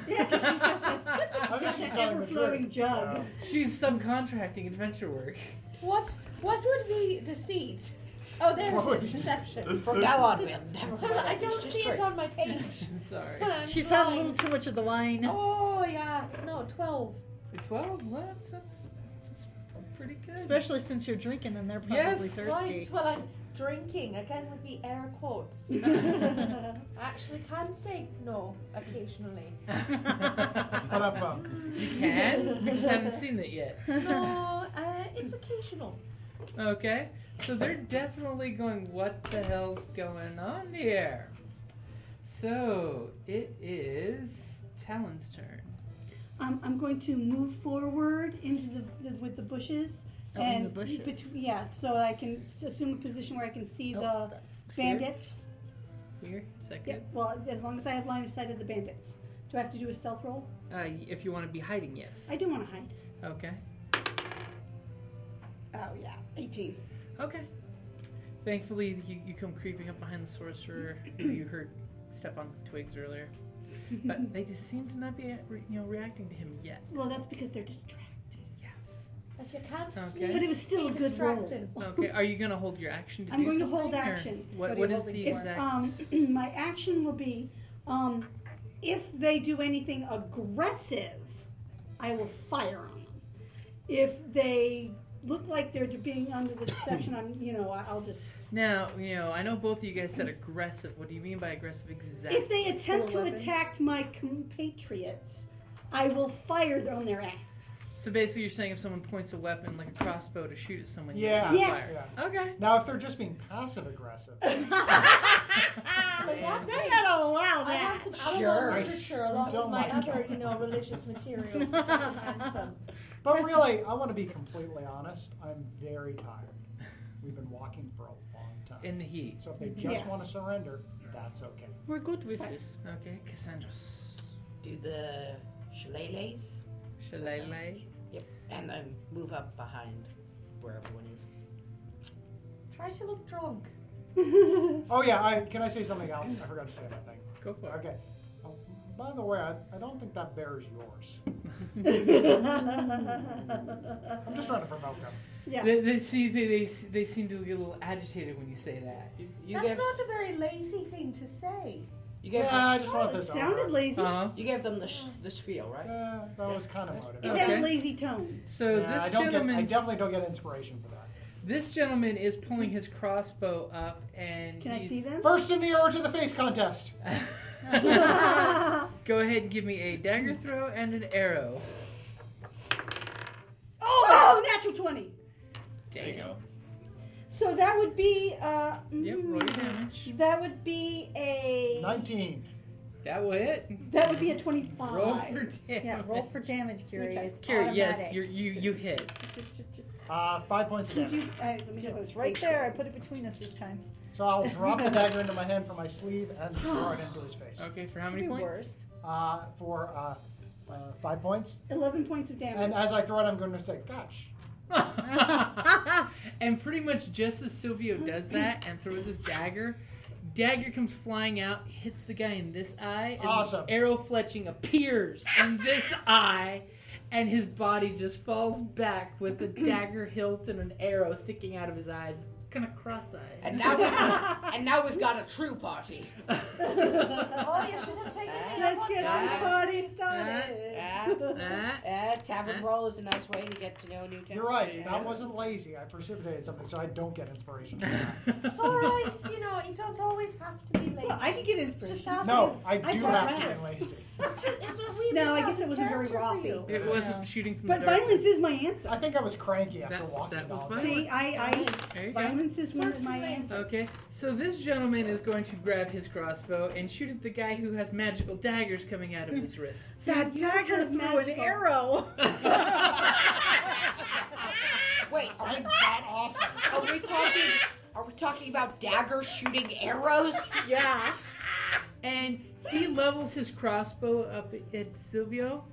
Yeah, 'cause she's got I think she's telling the ever-flowing truth. jug. She's subcontracting adventure work. What would be deceit? Oh, there What it would is. you- Deception. From now on, we'll never forget I it. don't It's just see it trick. on my page. Sorry. I'm She's had a little blind. too much of the wine. Oh yeah, no, 12. 12? Well, that's pretty good. Especially since you're drinking and they're probably Yes. thirsty. Right. Well, I'm drinking again with the air quotes. I actually can say no occasionally. Ba-da-bum. You can? We just haven't seen it yet. No, it's occasional. Okay. So they're definitely going, what the hell's going on here? So it is Tallyn's turn. I'm going to move forward into with the bushes. Oh, in and the bushes. so I can assume a position where I can see Oh, the that's bandits. Here, is that Yeah, good? well, as long as I have line of sight of the bandits. Do I have to do a stealth roll? If you want to be hiding, yes. I do want to hide. Okay. Oh, yeah. 18. Okay. Thankfully, you come creeping up behind the sorcerer who you heard step on twigs earlier. But they just seem to not be reacting to him yet. Well, that's because they're distracted. Yes. If you can't Okay. see, But it was still a be good roll. distracting. Okay, are you going to hold your action to I'm do going to something? hold or action. What What are you is the holding for? exact... My action will be, if they do anything aggressive, I will fire on them. If they look like they're being under the deception, I'll just. Now, I know both of you guys said aggressive. What do you mean by aggressive exactly? If they attempt to Full weapon. attack my compatriots, I will fire on their ass. So basically you're saying if someone points a weapon like a crossbow to shoot at someone, you Yeah. can Yes. fire. Okay. Now, if they're just being passive aggressive, But that's They're not gonna allow I have that. some Sure. Alamo literature along Don't with my mind. other, religious materials to defend them. but really, I want to be completely honest. I'm very tired. We've been walking for a long time. In the heat. So if they just Yes. want to surrender, that's okay. We're good with this. Okay, Kasandros. Do the shillelaghs. Shillelagh. Yep. And then move up behind where everyone is. Try to look drunk. Oh yeah, can I say something else? I forgot to say that thing. Go for it. Okay. Oh, by the way, I don't think that bear is yours. I'm just trying to provoke them. Yeah. They seem to get a little agitated when you say that. You That's gave, not a very lazy thing to say. you gave Yeah, them, I just want It this sounded over. lazy. Uh-huh. you gave them the spiel, right? Yeah, that was kind of It motivating. had Okay. a lazy tone. So Yeah, this I gentleman, definitely don't get inspiration for that. This gentleman is pulling his crossbow up, and Can I see them? First in the arrow to the face contest. Go ahead and give me a dagger throw and an arrow. Oh, natural 20. There you go. So that would be Yep, roll your damage. that would be a 19. That will hit. that would be a 25. Roll for damage. Yeah, roll for damage, Kerrie. Okay. It's Kerrie, yes, automatic. you hit. 5 points of Could you, damage. let me It go was right there. I put it between us this time. So I'll drop the dagger into my hand from my sleeve and throw it into his face. Okay, for how many Could be points? worse. For 5 points. 11 points of damage. And as I throw it, I'm going to say, gosh. And pretty much just as Silvio does that and throws his dagger comes flying out, hits the guy in this eye. As Awesome. an arrow fletching appears in this eye, and his body just falls back with a dagger hilt and an arrow sticking out of his eyes, kind of cross-eyed. And now we've got a true party. Oh, you should have taken me up Let's on get that. this party started. Tavern brawl is a nice way to get to know a new town. You're right. That wasn't lazy. I precipitated something, so I don't get inspiration from that. It's alright, you know, you don't always have to be lazy. Well, I can get It's just inspiration. how No, I I do got have to that. be lazy. It's a wee No, I bit guess it wasn't very character for rothy. you. It wasn't shooting from But the dark. violence is my answer. I think I was cranky after walking that was all fine. day. See, There you go. violence is Sorts my of answer. Okay, so this gentleman is going to grab his crossbow and shoot at the guy who has magical daggers coming out of his wrists. That You're dagger kind of threw an magical. arrow. Wait, I'm that awesome. are we talking about dagger shooting arrows? Yeah. And he levels his crossbow up at Silvio,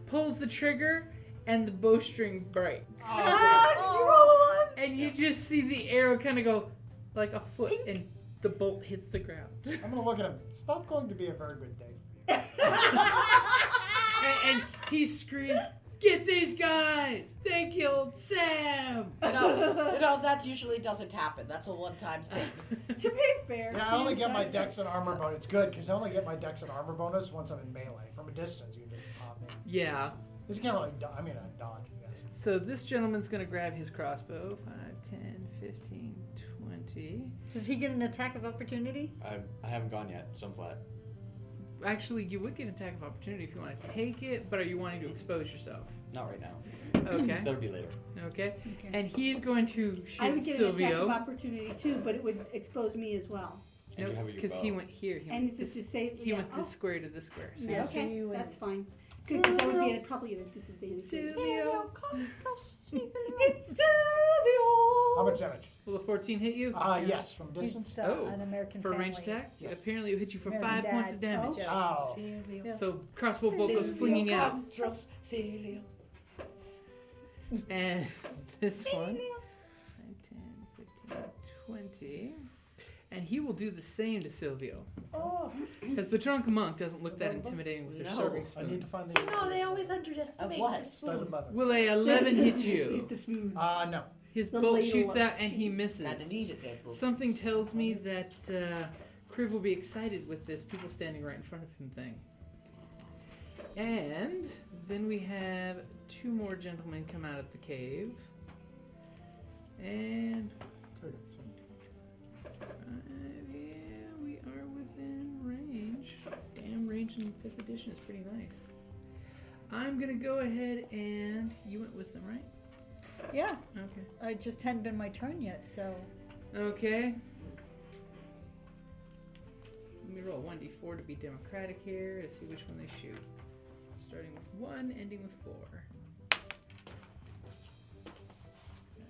pulls the trigger, and the bowstring breaks. Oh, did you roll a 1? And you just see the arrow kind of go like a foot, and the bolt hits the ground. I'm going to look at him. It's not going to be a very good day. And he screams, "Get these guys! They killed Sam!" No, that usually doesn't happen. That's a one-time thing. To be fair. Yeah, I only get my dex and armor bonus. It's good, because I only get my dex and armor bonus once I'm in melee. From a distance, you can just pop me. Yeah. Because you can't really dodge. I mean, I dodge, I guess. So this gentleman's going to grab his crossbow. 5, 10, 15, 20. Does he get an attack of opportunity? I haven't gone yet, so I'm flat. Actually, you would get an attack of opportunity if you want to take it, but are you wanting to expose yourself? Not right now. Okay. That'll be later. Okay. And he's going to I shoot would get an attack Silvio. of opportunity too, but it would expose me as well. And you have your Because bow. he went here. He And went it's this, just to say, he yeah, went this oh. square to this square. So Yeah, this- okay, you that's and- fine. Good, because I would be probably at a disadvantage. Silvio. It's Silvio! How much damage? Will a 14 hit you? Yes, from distance. It's Oh, an American For a family. ranged attack? Yes. Apparently it hit you for American 5 points of dad. damage. Oh. Yeah. So crossbow bolt goes flinging out. And this one, 9, 10, 15, 20. And he will do the same to Silvio. Because the drunk monk doesn't look that intimidating with their No. serving I need spoon. to find the. No, they always underestimate Of what? the Start spoon. 11. Will a 11 hit See you? the spoon. No. His The bolt ladle shoots one. out and he misses. Not to need it, Deadpool. Something tells me that Kriv will be excited with this people standing right in front of him thing. And then we have 2 more gentlemen come out of the cave. And yeah, we are within range. Damn, range in 5th edition is pretty nice. I'm gonna go ahead and you went with them, right? Yeah. Okay. It just hadn't been my turn yet, so. Okay. Let me roll 1d4 to be democratic here to see which one they shoot. Starting with 1, ending with 4.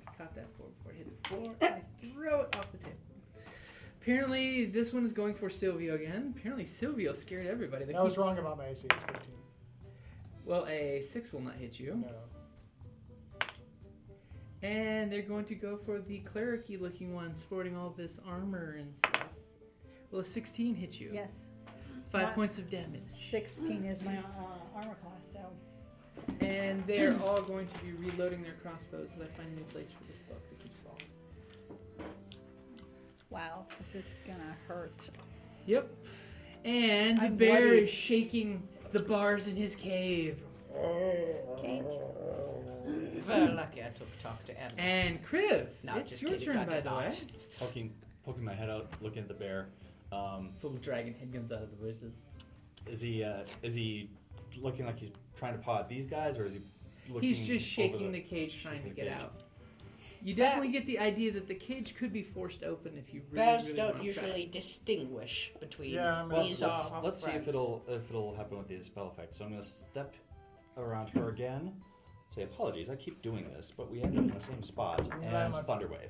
I caught that 4 before I hit it 4. I throw it off the table. Apparently, this one is going for Silvio again. Apparently, Silvio scared everybody. I was wrong about my AC. It's 15. Well, a 6 will not hit you. No. And they're going to go for the cleric-y looking one, sporting all this armor and stuff. Will a 16 hit you? Yes. 5 Not- points of damage. 16 is my armor class, so. And they're all going to be reloading their crossbows as I find a new place for this book that keeps falling. Wow, this is gonna hurt. Yep. And the I'm bear bloody. is shaking the bars in his cave. Very lucky I took talk to animals. And Kriv, No, it's just your kidding, turn, I by did the way. not. Poking my head out, looking at the bear. Little dragon head comes out of the bushes. Is he looking like he's trying to paw at these guys, or is he looking He's just shaking over the cage, trying to shaking the get cage? out. You definitely get the idea that the cage could be forced open if you really, Bears really don't want to usually distinguish between Yeah, I mean, Well, these let's see if friends. it'll happen with these spell effects. So I'm gonna step around her again. Say apologies, I keep doing this, but we end up in the same spot. And thunder wave.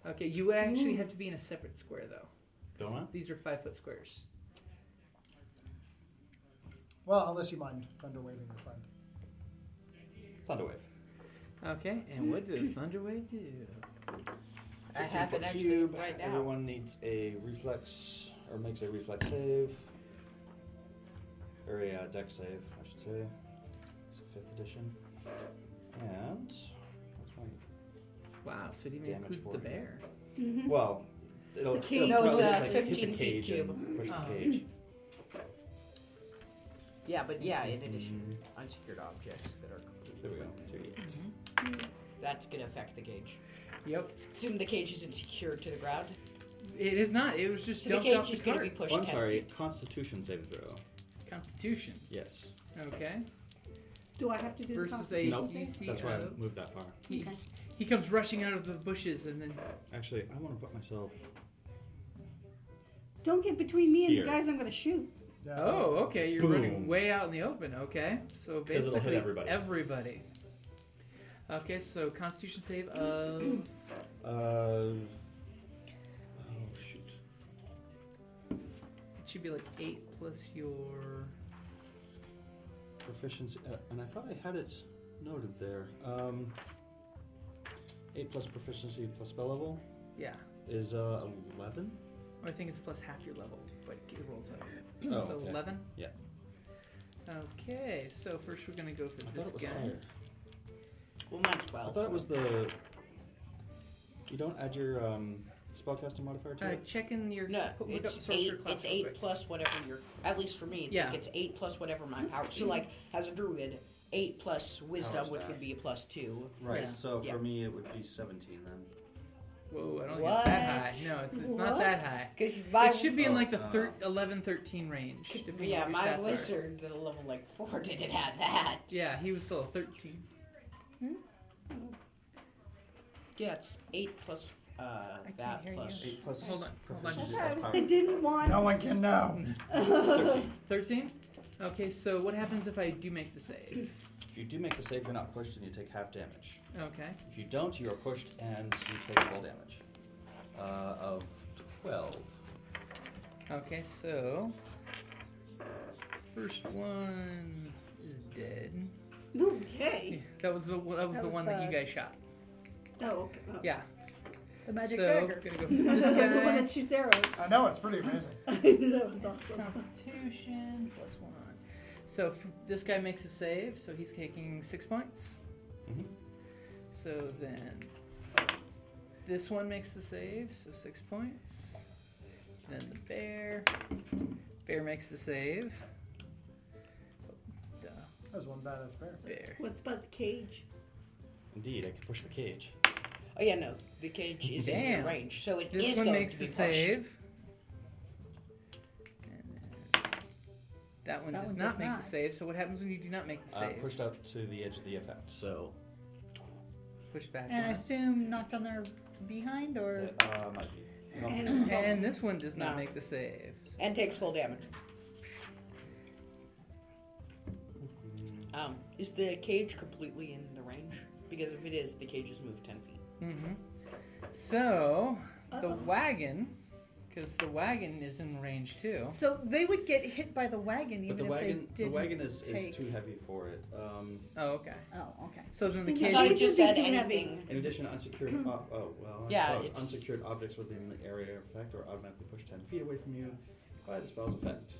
Okay, you would actually have to be in a separate square, though. Don't I? These are 5-foot squares. Well, unless you mind thunder waving your friend. Thunder wave. Okay, and what does Thunderwave do? I have 15-foot it actually cube. right now. Everyone needs a reflex, or makes a reflex save. Or a dex save, I should say. It's a 5th edition. And what's my Wow, so it even Damage includes for the you. bear. Well, it'll cage. No, it's probably a like hit 15 the feet cage cube. and push Oh. the cage. Yeah, but yeah, in addition, unsecured objects that are There we completely go. 2d8. that's going to affect the cage. Yep. Assume the cage isn't secured to the ground. It is not. It was just So the dumped off cage the is going to be cart. pushed Oh, I'm 10 sorry. feet. Constitution saving throw. Constitution. Yes. Okay. Do I have to do the Versus a constitution Nope. save? DC That's why I of... moved that far. He, Okay. he comes rushing out of the bushes and then... Actually, I want to put myself. Don't get between me and Here. the guys I'm going to shoot. Yeah. Oh, okay. You're Boom. running way out in the open. Okay. So 'Cause it'll hit basically everybody. everybody. Okay, so Constitution save of... Oh shoot. It should be like 8 plus your... Proficiency, and I thought I had it noted there. 8 plus proficiency plus spell level Yeah. is 11. Or I think it's plus half your level, but it rolls up. Oh, So okay. 11? Yeah. Okay, so first we're going to go for I this thought it was guy. higher. Well, mine's I 12. thought it was the. You don't add your spellcasting modifier to it. Check in your... No, look up it's sorcerer 8. class It's real 8 quick. plus whatever your. At least for me, Yeah. it's 8 plus whatever my power. So, like, as a druid, 8 plus wisdom, Power which stack. would be a plus 2. Right. Yeah. So Yeah. for me, it would be 17 then. Whoa, I don't think it's that high. What? No, it's not that high. Because It should be in like the Oh. 11, 13 range. depending yeah, on what my your stats are. wizard at a level like 4 didn't have that. Yeah, he was still a 13. Yeah, it's 8 plus that hear plus. 8 plus Hold on. proficiency That's plus what power. I didn't want. No one can know. 13. 13? Okay, so what happens if I do make the save? If you do make the save, you're not pushed and you take half damage. Okay. If you don't, you are pushed and you take full damage. Of 12. Okay, so... First one is dead. Okay. That was the one that you guys shot. Oh, okay. Oh. Yeah. The magic So, dagger. gonna go for this The one guy. that shoots arrows. I know, it's pretty amazing. That was awesome. Constitution plus 1. So this guy makes a save, so he's taking 6 points. Mhm. So then this one makes the save, so 6 points. Then the bear makes the save. Oh, duh, That was one bad as a bear. bear. What's about the cage? Indeed, I can push the cage. Oh yeah, no, the cage is in Damn. your range, so it is This one going makes to the be pushed. save. And then that one That does one not does make not. the save. So what happens when you do not make the save? Pushed out to the edge of the effect, so Push back And I one. assume knocked on their behind, or that might be. No. And this one does not No. make the save. And takes full damage. Is the cage completely in the range? Because if it is, the cage is moved 10 feet. Mm-hmm. So the Uh-oh. wagon, because the wagon is in range too. so they would get hit by the wagon But even the if wagon, they the didn't wagon is take. too heavy for it. Oh, okay. Oh, okay. So then the I I cage. thought Cage it just would be said too heavy. anything. In addition, unsecured. I Yeah, suppose it's- unsecured objects within the area of effect are automatically pushed 10 feet away from you by the spell's effect.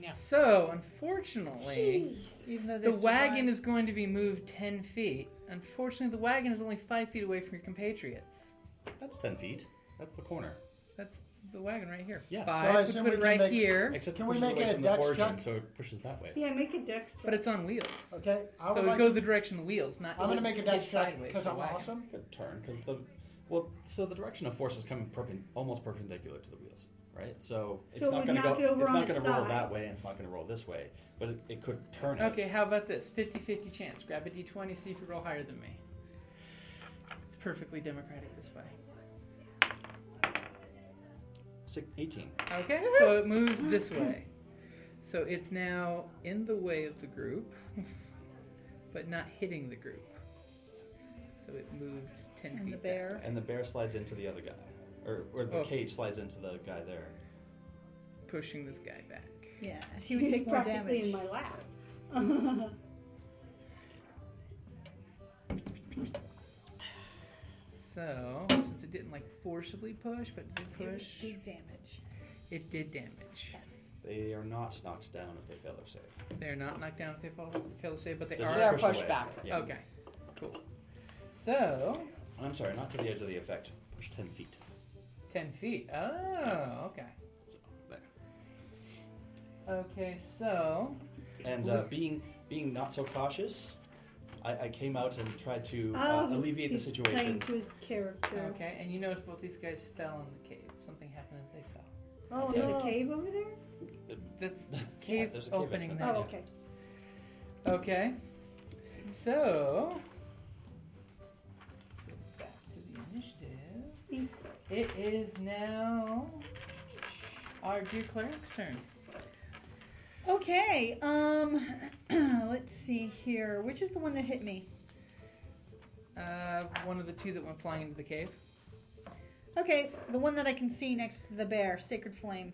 Yeah. So unfortunately, Even though the they wagon is going to be moved 10 feet. Unfortunately, the wagon is only 5 feet away from your compatriots. That's 10 feet. That's the corner. That's the wagon right here. Yeah. 5 So I would assume put we it can right make- here, Except Can it we pushes make away it a from the dex origin, check? so it pushes that way. Yeah, make a dex check. but it's on wheels. Okay, I So would it like would go to, the direction of the wheels, not. I'm going to it's make a dex hit check sideways, because the I'm wagon. awesome. Good turn, because so the direction of force is coming almost perpendicular to the wheels, right? So it's So it not would going to knock go. it over It's on not going its to roll side. that way, and it's not going to roll this way, but it could turn it. Okay, how about this? 50-50 chance. Grab a d20, see if you roll higher than me. It's perfectly democratic this way. 18. Okay, so it moves this way. So it's now in the way of the group, but not hitting the group. So it moved 10 feet. And the back. bear. And the bear slides into the other guy, or the Oh. cage slides into the guy there. Pushing this guy back. Yeah, he would He's take more practically in damage. my lap. So, since it didn't forcibly push, but did push, Big damage. it did damage. They are not knocked down if they fail their save. They're not knocked down if they fail to save, but they They're are. just They are pushed pushed away. back. Yeah. Okay, cool. So, I'm sorry, not to the edge of the effect. Push 10 feet. 10 feet. Oh, okay. So there. Okay, so And being not so cautious, I came out and tried to alleviate the He's situation. playing to his character. okay, and you notice both these guys fell in the cave. Something happened and they fell. Oh, Yeah. there's a cave over there? That's the Yeah, cave there's a cave opening entrance. there. Oh, okay. Okay, so back to the initiative. It is now our dear cleric's turn. Okay, let's see here. Which is the one that hit me? One of the two that went flying into the cave. Okay, the one that I can see next to the bear, Sacred Flame.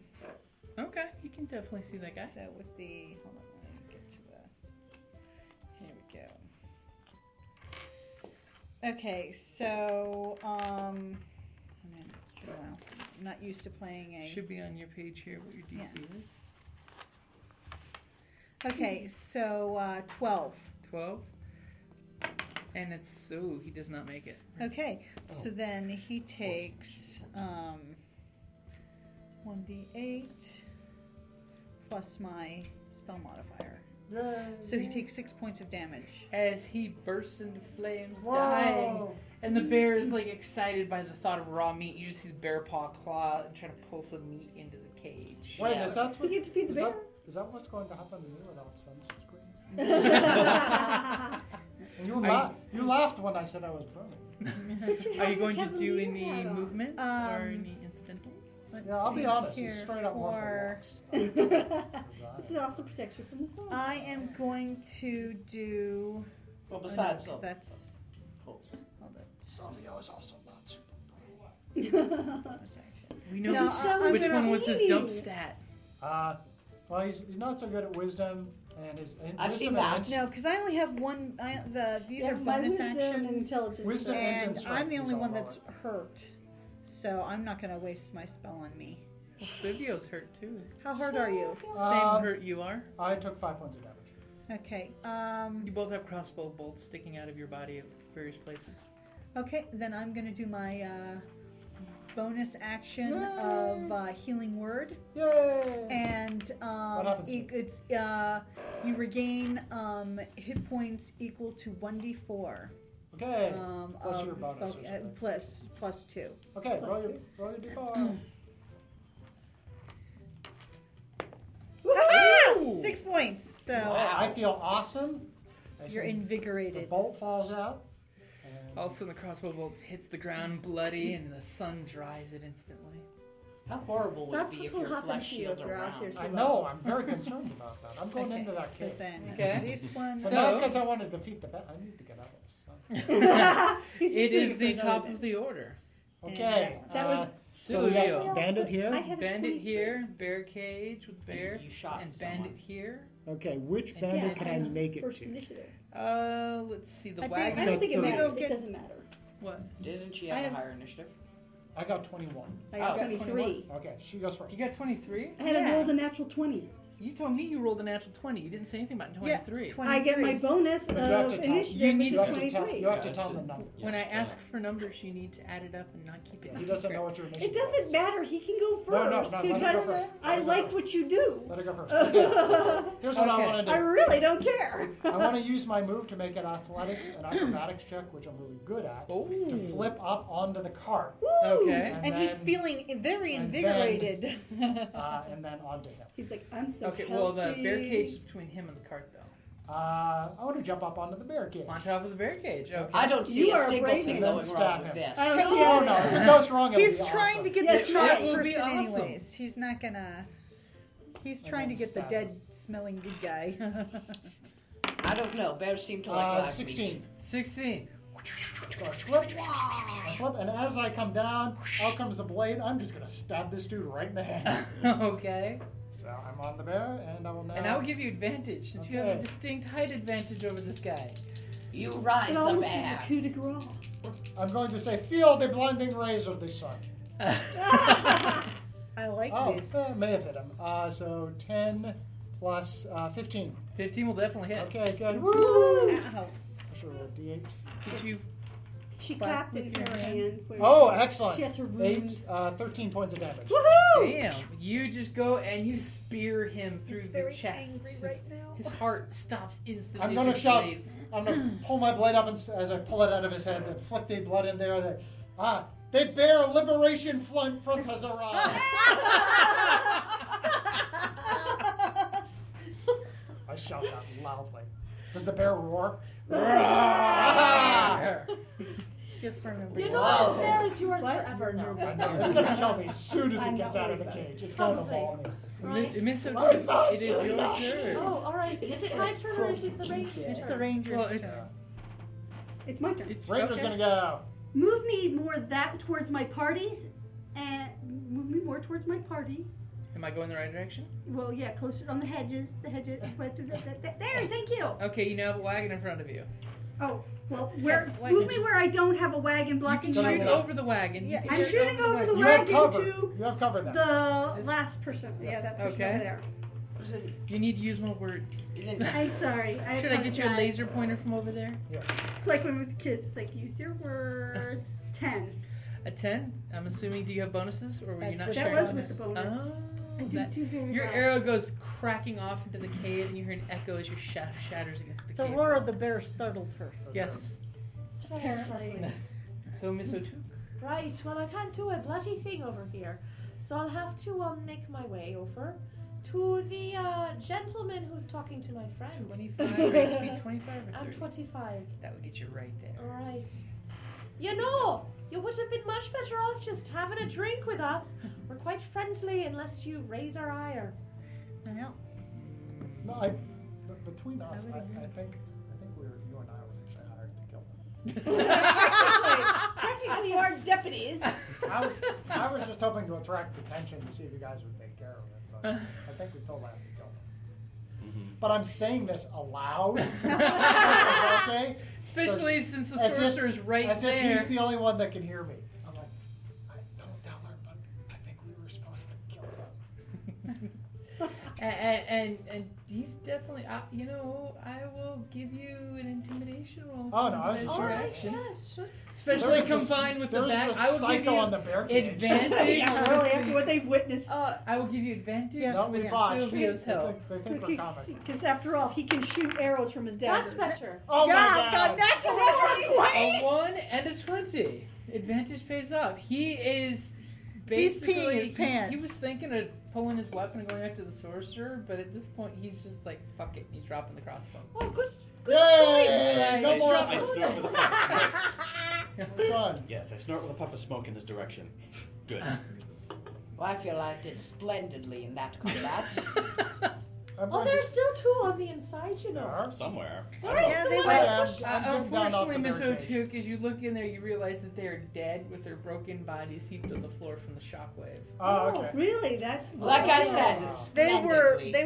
Okay, you can definitely see that guy. So with the, hold on, let me get to the, here we go. Okay, so, man, it's been a while. I'm not used to playing a. Should be on your page here what your DC is. Okay, so 12. 12. And it's, he does not make it. Okay, so then he takes 1d8 plus my spell modifier. Yay. So he takes 6 points of damage. As he bursts into flames, Whoa. dying. And the bear is excited by the thought of raw meat. You just see the bear paw claw and try to pull some meat into the cage. Wait, Yeah. is that You what, get to feed the bear? is that what's going to happen to me without sunscreen? Yeah. And Are you laughed when I said I was burning. But Are you going to have a do leader any hat on. movements or any incidentals? Yeah, I'll be honest. It's here straight up more for- for walks. This also protects you from the sun. I am going to do. Well, besides, oh, no, 'cause that's. Hold it. Silvio is also not super bright. We know No, I'm which gonna- one was his dump stat. Well, he's not so good at wisdom, and his I've wisdom seen and that. int- No, because I only have one. These Yeah, are my bonus wisdom and actions, intelligence. Wisdom and and strength I'm the is only all one lower. that's hurt. So I'm not going to waste my spell on me. Well, Silvio's hurt too. How hard are you? Same hurt you are. I took 5 points of damage. Okay. You both have crossbow bolts sticking out of your body at various places. Okay. Then I'm going to do my bonus action Yay! of Healing Word, Yay! and What happens to you? it's you regain hit points equal to 1d4. Okay. Plus of your bonus spell- or something. plus 2. Okay, roll your d4. Ah! 6 points. So I feel awesome. you're The invigorated. bolt falls out. And All of a sudden, the crossbow bolt hits the ground bloody, and the sun dries it instantly. how horrible would That's it be what if will your happen flesh to you shield if you're out around? here so I long. know, I'm very concerned about that. I'm going into that so cave. then Okay. this one. But So- not because I want to defeat the bad. I need to get out of this. He's just It doing is for the his top own of the order. Okay. That would- So we Silvio. got Bandit here. I had a Bandit 23. here, bear cage with bear, You shot and someone. bandit here. Okay, which And bandit yeah, can I make it First to? initiative. Let's see the I think- wagon. I don't think it Thirty. matters. Okay. It doesn't matter. What? Didn't she I have have- a higher initiative? I got 21. I got Oh. 23. Okay, she goes first. You got 23. I had Yeah. a rolled a natural 20. You told me you rolled a natural 20. You didn't say anything about 23. 23. I get my bonus But you have of to tell- initiative, you which need is You have to 23. tell them the number. When I ask for numbers, you need to add it up and not keep it. He doesn't know what your initiative It doesn't is. matter. He can go No, no, first no, let him go because first. I Let him go like first. what you do. Let it go first. Okay. Here's what I Okay. want to I do. really don't care. I want to use my move to make an athletics and acrobatics check, which I'm really good at, Oh. to flip up onto the cart. Okay. And he's then- feeling very and invigorated. and then onto him. He's like, I'm so Okay, healthy. well, the bear cage is between him and the cart, though. I want to jump up onto the bear cage. On top of the bear cage. Okay. I don't see You a are a single brave thing man. going Stab wrong with him. this. I don't see Oh no, if it goes wrong, it'll He's be trying awesome. to get Yes, the right. shot It will be person awesome. anyways. He's not gonna... He's And trying to then get the stab dead smelling good guy. I don't know. Bears seem to like black 16. meat. 16. So I flip, and as I come down, out comes the blade. I'm just going to stab this dude right in the head. Okay. So I'm on the bear, and I will now... And I will give you advantage since you have a Okay. distinct height advantage over this guy. You ride It the almost bear. is a coup de grace. I'm going to say, feel the blinding rays of the sun. I like Oh, this. may have hit him. So 10 plus 15. 15 will definitely hit. Okay, good. Woo! Ow. I should roll a D8. Did you? She Clap clapped it with in your her hand. hand. where Oh, she- excellent. She has her 8, 13 points of damage. Woohoo! Damn. You just go and you spear him through He's the very chest. angry His, right now. his heart stops instantly. I'm going to as you shout. blade. I'm going to pull my blade up and, as I pull it out of his head and flick the blood in there. The bear liberation front has arrived. I shout that loudly. Does the bear roar? Just remember. You that. know Wow. this bear is yours What? forever now. I know. It's going to kill me as soon as I'm it gets not out of the worried about cage. It's going to Probably. maul me. Right. Miss I'm O'Tuck, not it is your sure. turn. Oh, alright. Is it my turn or is it the ranger's It's turn? the ranger's Well, it's turn. It's my turn. it's Ranger's okay. going to go. Move me more that towards my parties, and move me more towards my party. Am I going the right direction? Well, yeah, closer on the hedges. The hedges. But there, thank you. Okay, you now have a wagon in front of you. Oh, well, where? Yeah, Move me where I don't have a wagon You blocking can my shoot way. over the wagon. Yeah, I'm shooting over the You have wagon cover. to You have cover then. the This- last person. Yeah, that person Okay. over there. You need to use more words. Isn't I'm sorry. Should I get you a apologize. laser pointer from over there? It's like when we're with kids. It's like, use your words. 10. A 10? I'm assuming, do you have bonuses, or were you That's not what sharing That was bonus? with the bonus. Oh, I didn't that- do very your well. arrow goes cracking off into the cave, and you hear an echo as your shaft shatters against the The cave. roar of the bear startled her. Yes. It's very Apparently. startling. So, Miss O'Tuck. Right, well, I can't do a bloody thing over here. So I'll have to make my way over to the gentleman who's talking to my friend. 25, right? Speed 25 or 30? I'm 25. That would get you right there. Alright. You know, you would have been much better off just having a drink with us. We're quite friendly unless you raise our ire. I know. No, between us, I think you and I were actually hired to kill them. Technically, you are deputies. I was just hoping to attract attention to see if you guys would take care of it, but I think we totally have to kill them. But I'm saying this aloud. Okay? Especially since the as if- sorcerer's right As there. if he's the only one that can hear me. I'm like, don't tell her, but I think we were supposed to kill them. And he's definitely, you know, I will give you an intimidation roll. Oh, no, I was as just your Alright, action. yes. Sure. Especially There was combined with the there was back. a I will give psycho you on the bear cage. advantage. Yeah, really, after what they've witnessed. I will give you advantage Yeah, Don't be with botched. Silvio's help. They think we're comic. Because after all, he can shoot arrows from his daggers. That's better. Oh my god! natural 20! A 1 and a 20. Advantage pays off. He is basically. peeing his pants. He was thinking of pulling his weapon and going after the sorcerer, but at this point he's just like, fuck it. He's dropping the crossbow. Oh, good. Yay! No Nice. more I effort. snort with a puff. Done. Yes, I snort with a puff of smoke in this direction. Good. Well, I feel I did splendidly in that combat. I'm Oh, going there's still two on the inside, you There know. are. Somewhere. There is Yeah, the they one were. that's I'm getting down off Unfortunately, the Miss barricade. O'Tuck, as you look in there, you realize that they are dead with their broken bodies heaped on the floor from the shockwave. Oh, okay. Really? That. Like I said, They splendidly.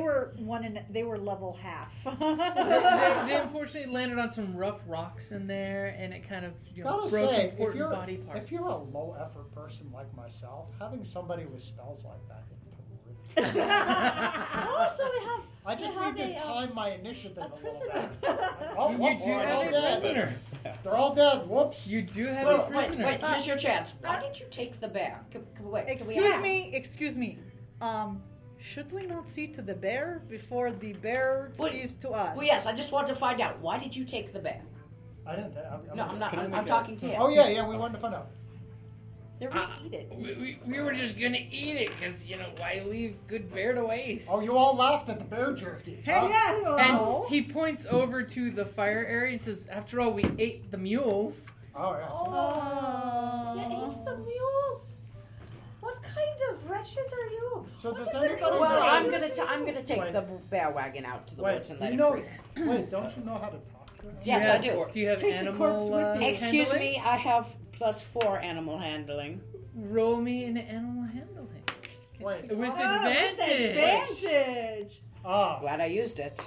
were level half. They unfortunately landed on some rough rocks in there, and it kind of Gotta broke say, important body parts. if you're a low effort person like myself, having somebody with spells like that is terrific. Oh, so we have. I just we have need to time my initiative a little prisoner. bit. Oh, You whoops, do they're have all a dead. prisoner. They're all dead. Whoops. You do have Wait, a prisoner. wait, here's your chance. Why did you take the bear? Excuse me. Should we not see to the bear before the bear Well, sees to us? Well, yes, I just want to find out. Why did you take the bear? I didn't. No, I'm not. Couldn't we I'm go- talking to him. Oh yeah, we wanted to find out. They're gonna eat it. We were just gonna eat it because, why leave good bear to waste? Oh, you all laughed at the bear jerky. Hey, And he points over to the fire area and says, after all, we ate the mules. Oh yes. You ate the mules. What kind of wretches are you? So What does did anybody? the Well, mules I'm gonna take Wait. the bear wagon out to the Wait, woods and do let you it know? free. Wait, don't you know how to talk to them? Yes, I do. Do you have Take the animal corpse with you. Excuse handling? me, I have +4 animal handling. Roll me an animal handling. Wait. With Advantage. advantage. Ah. Glad I used it.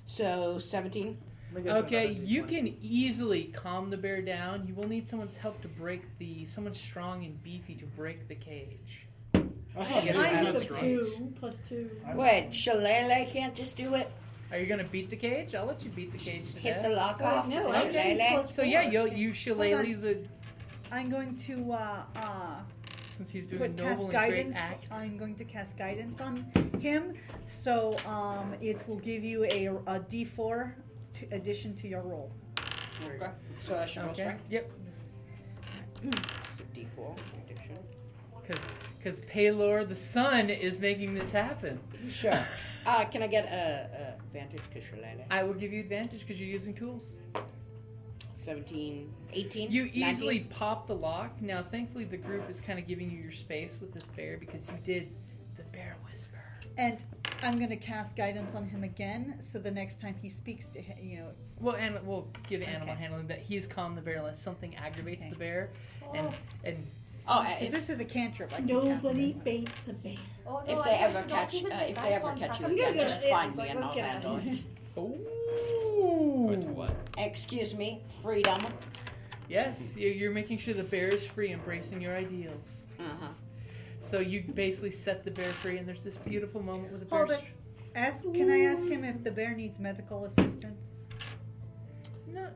So 17. let me get you Okay, another you D20. can easily calm the bear down. You will need someone's help to break someone strong and beefy to break the cage. That's not Yes, good. I'm I'm not the strong. 2 + 2. Wait, Shillelagh can't just do it? Are you gonna beat the cage? I'll let you beat the cage to Hit death. the lock Wait, off? no, with I'm getting Shillelagh? +4. So yeah, you shillelagh the I'm going to since he's doing put a noble cast and great guidance. act. I'm going to cast guidance on him, so it will give you a D4 addition to your roll. Okay. So I should roll Okay. strength? Yep. D4 addiction. Because Paylor the sun is making this happen. Sure. Can I get a advantage because Shillelagh? I will give you advantage because you're using tools. 17, 18, You 19? easily pop the lock. Now, thankfully, the group is kind of giving you your space with this bear because you did the bear whisper. And I'm going to cast guidance on him again, so the next time he speaks to him, Well, and we'll give animal Okay. handling that he's calmed the bear unless something aggravates the bear, and Oh, because if, this is a cantrip. I can Nobody cast bait the bear. Oh, no, if I they ever don't catch, even make if eye they ever contact catch you with again, the just bear. find Yeah, me and let's I'll get handle out. it. ooh, Excuse me, freedom. yes, you're making sure the bear is free, embracing your ideals. Uh-huh. So you basically set the bear free, and there's this beautiful moment with the bear. Hold it. Can I ask him if the bear needs medical assistance?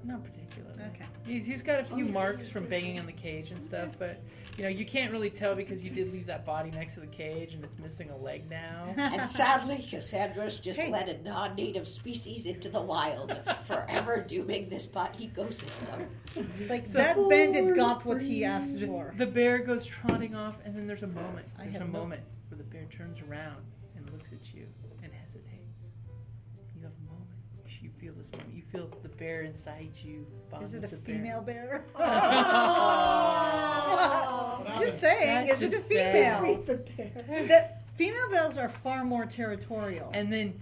Not particularly. Okay. He's got a few marks from banging on the cage and stuff, but you can't really tell because you did leave that body next to the cage and it's missing a leg now. And sadly, Kasandros just Hey. let a non-native species into the wild, forever dooming this ecosystem. Like So- that bandit got what he asked for. The bear goes trotting off, and then there's a moment. I There's a have no- moment where the bear turns around and looks at you and hesitates. You have a moment. You feel this moment. You feel the bear inside you. bond Is it a with the bear. female bear? Oh. Just saying, That's is it a just bad. female? Bait the bear. The female bears are far more territorial. And then.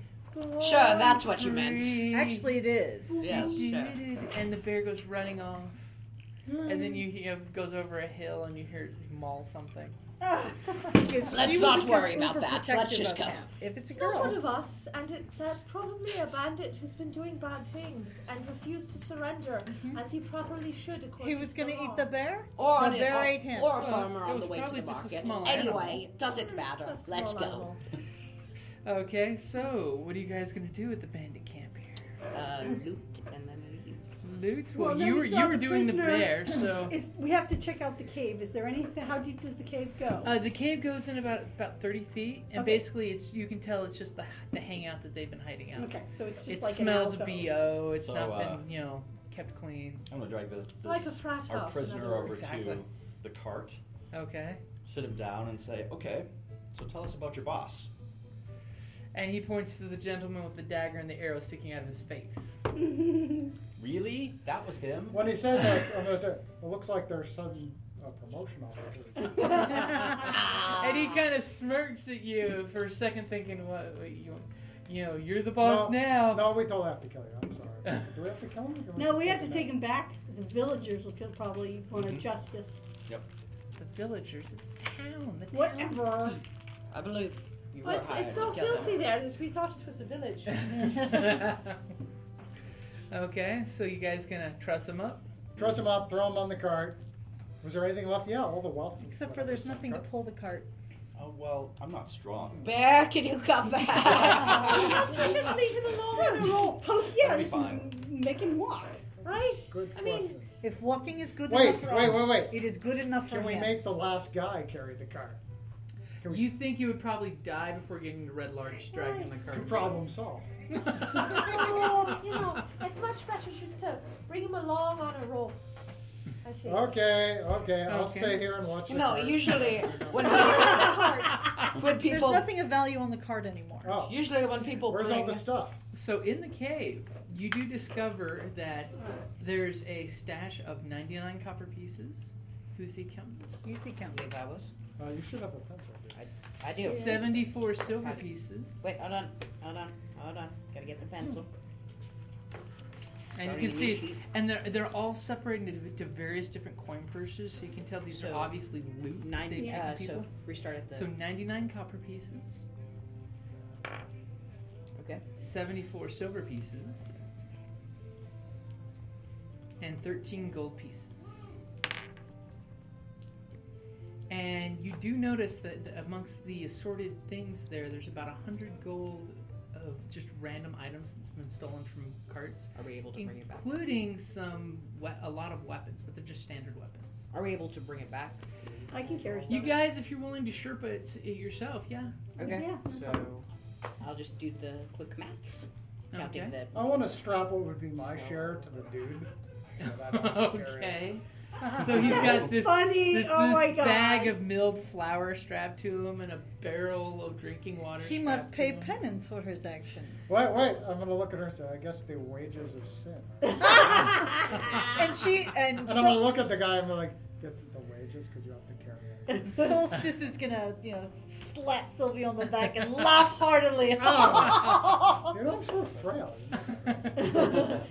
Sure, that's what you meant. Actually, it is. Yes, sure. And the bear goes running off. And then you goes over a hill and you hear it maul something. Because Let's she not would worry become about that. overprotective Let's just of go. him. If it's a It's not one girl. of us, and it's probably a bandit who's been doing bad things and refused to surrender, as he properly should, according He was to going the to eat law. the bear? Or, The an, bear or, ate him. or a Well, farmer it on was the way to probably the just a market. small Anyway, doesn't It's matter. a Let's small go. animal. Okay, so what are you guys gonna do at the bandit camp here? Loot and then leave. Loot? Well, Well, then you we were saw the doing the prisoner. bear, so We have to check out the cave. Is there anything? How deep does the cave go? the cave goes in about 30 feet, and Okay. basically you can tell it's just the hangout that they've been hiding out. Okay, so it's just It like smells an of alcove. BO. It's So, not been kept clean. I'm gonna drag this like a frat our house, in prisoner other over words. Exactly. to the cart, Okay. sit him down, and say, "Okay, so tell us about your boss." And he points to the gentleman with the dagger and the arrow sticking out of his face. Really? That was him? When he says that, I'm gonna say, it looks like there's some promotion opportunities. And he kind of smirks at you for a second, thinking, "What you're the boss now." No, we totally have to kill you. I'm sorry. Do we have to kill him? Or No, we just have to take him back. The villagers will probably want a justice. The villagers, it's town. The Whatever. townspeople. I believe you were Well, hired it's so to kill filthy them. there that we thought it was a village. Okay, so you guys gonna truss him up? Truss him up, throw him on the cart. Was there anything left? Yeah, all the wealth. Except for there's nothing to pull the cart. Oh, well, I'm not strong. Bear, can you come back? Just leave him alone on a rope, Yeah, That'll be just fine. make him walk. right? Good I mean, question. If walking is good Wait, enough for us, wait. it is good enough for Can we him. make the last guy carry the cart? Can we You think he would probably die before getting to Red Large dragging the car? problem solved? oh, it's much better just to bring him along on a rope, I think. Okay. I'll Okay. stay here and watch the No, cart. usually when There's people nothing of value on the card anymore. Oh, usually when people where's bring all the stuff? So in the cave, you do discover that there's a stash of 99 copper pieces. Who see counts? You see count. Believe I was. You should have a pencil. Dude. I do. 74 silver pieces. Wait, hold on. Gotta get the pencil. And you can see, and they're all separated to various different coin purses, so you can tell these are So, obviously loot. they've given people. So restart at the. So 99 copper pieces, Okay. 74 silver pieces, and 13 gold pieces. And you do notice that amongst the assorted things there's about 100 gold of just random items that's been stolen from carts. Are we able to bring it back? Including a lot of weapons, but they're just standard weapons. Are we able to bring it back? I can carry stuff. You guys, if you're willing to Sherpa it yourself, yeah. Okay. Yeah. So I'll just do the quick maths. Counting Okay. I want to strap what would be my share to the dude. So that I don't have to carry it. Okay. So he's got this, Funny. this, Oh my this God. bag of milled flour strapped to him and a barrel of drinking water. He strapped must to pay him. penance for his actions. Wait, I'm going to look at her and say, I guess the wages of sin. And And I'm going to look at the guy and be like, it's the wages because you have to carry it. Solstice is gonna, slap Silvio on the back and laugh heartily. Dude, I'm so frail.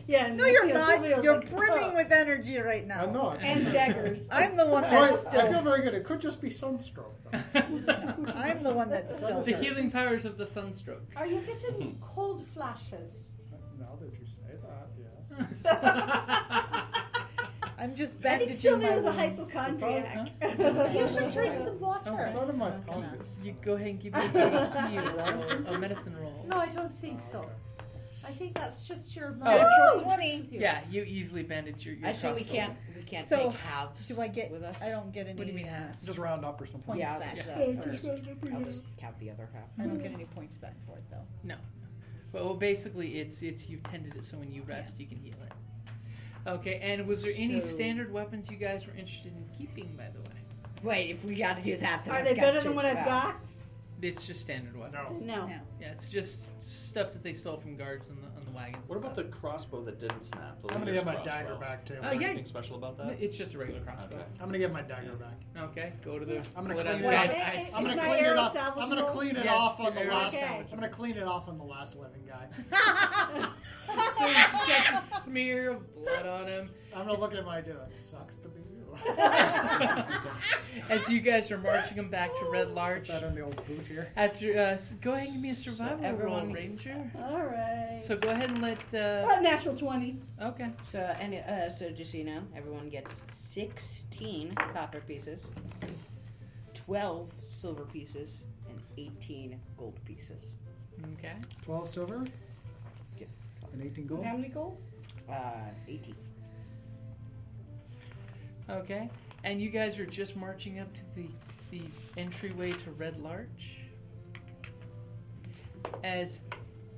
Yeah. No, you're yeah, not. Silvio's You're like, brimming with energy right now. I know. and daggers. I'm the one I that's feel still. very good. It could just be sunstroke, though. I'm the one that's still. The healing powers of the sunstroke. Are you getting cold flashes? Now that you say that, yes. I'm just I think bandaging my Silvio's a wounds. hypochondriac. You should drink some Some water. sort of my tongue is. You go ahead and give me a medicine roll. No, I don't think so. I think that's just your Oh. Natural 20. Yeah, you easily bandage your I assume we crossbow. can't So, take halves Do I get? with us. I don't get any. What do you mean half? Just round up or something. Points Yeah, back. I'll just count the other half. I don't get any points back for it though. No. Well, basically, it's you've tended it, so when you rest, you can heal it. Okay, and was there any So- standard weapons you guys were interested in keeping, by the way? Wait, if we got to do that, then Are I've they got better to than what change I've back. got? It's just standard weapons. No. No. Yeah, it's just stuff that they stole from guards on the wagons. What and about the stuff. crossbow that didn't snap? The I'm going to leader's get my crossbow. dagger back, too. Oh, Is there yeah. anything special about that? It's just a regular crossbow. Okay. I'm going to get my dagger back. Okay, go to the. I'm gonna pull it clean out. it Guys, up. I- Is I'm gonna my clean it arrow off. I'm gonna salvageable? clean it Yes, off on the your last. arrow- I'm gonna clean it off on the last living guy. So you just got the smear of blood on him. I'm gonna look at him and I do it. Sucks to be you. As you guys are marching him back to Red Large. That in the old boot here. After, go ahead and give me a survival everyone- roll, Ranger. All right. So go ahead and let. Natural 20. Okay. So just so you know, everyone gets 16 copper pieces, 12 silver pieces, and 18 gold pieces. Okay. 12 silver Yes. and 18 gold. How many gold? 18. Okay. And you guys are just marching up to the entryway to Red Larch. As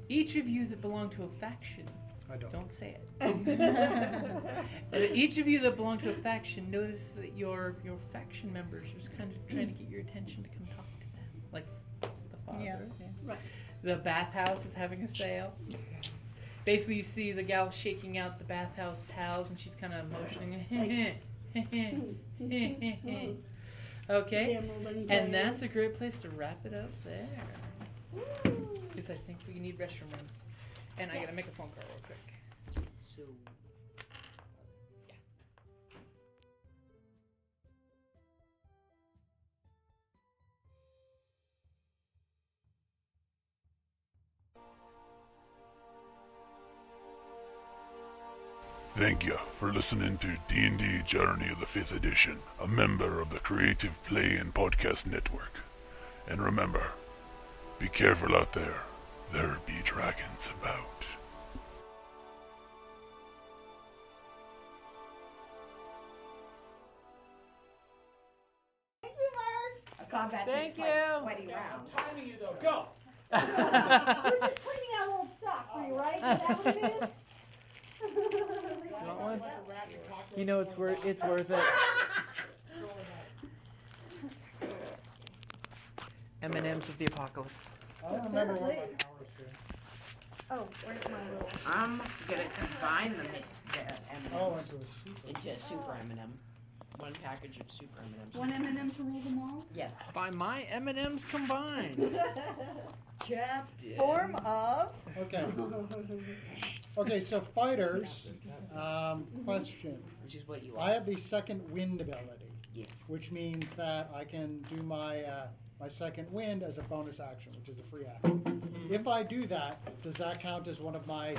each of you that belong to a faction, I don't. say it. Each of you that belong to a faction notice that your faction members are just kind of trying to get your attention to come talk to them, like the father. Yeah. Right. The bathhouse is having a sale. Basically, you see the gal shaking out the bathhouse towels, and she's kind of motioning. Okay, and that's a great place to wrap it up there. Because I think we need restroom runs, and I gotta make a phone call real quick. So. Thank you for listening to D&D Journey of the 5th Edition, a member of the Creative Play and Podcast Network. And remember, be careful out there. There be dragons about. A combat Thank takes like you. 20 rounds. Timing you though. Go. We're just cleaning out old stock for you, right? Is that what it is? You want one? You know it's worth it. M&M's of the apocalypse. I don't remember what my powers do. Oh, where's my little? I'm gonna combine the Oh, M&Ms into a super. into super M&M. One package of super M&Ms. One M&M to rule them all? Yes. By my M&M's combined. Captain. Form of. Okay. Okay, so fighters. Question. Which is what you I are. have the second wind ability, Yes. which means that I can do my my second wind as a bonus action, which is a free action. If I do that, does that count as one of my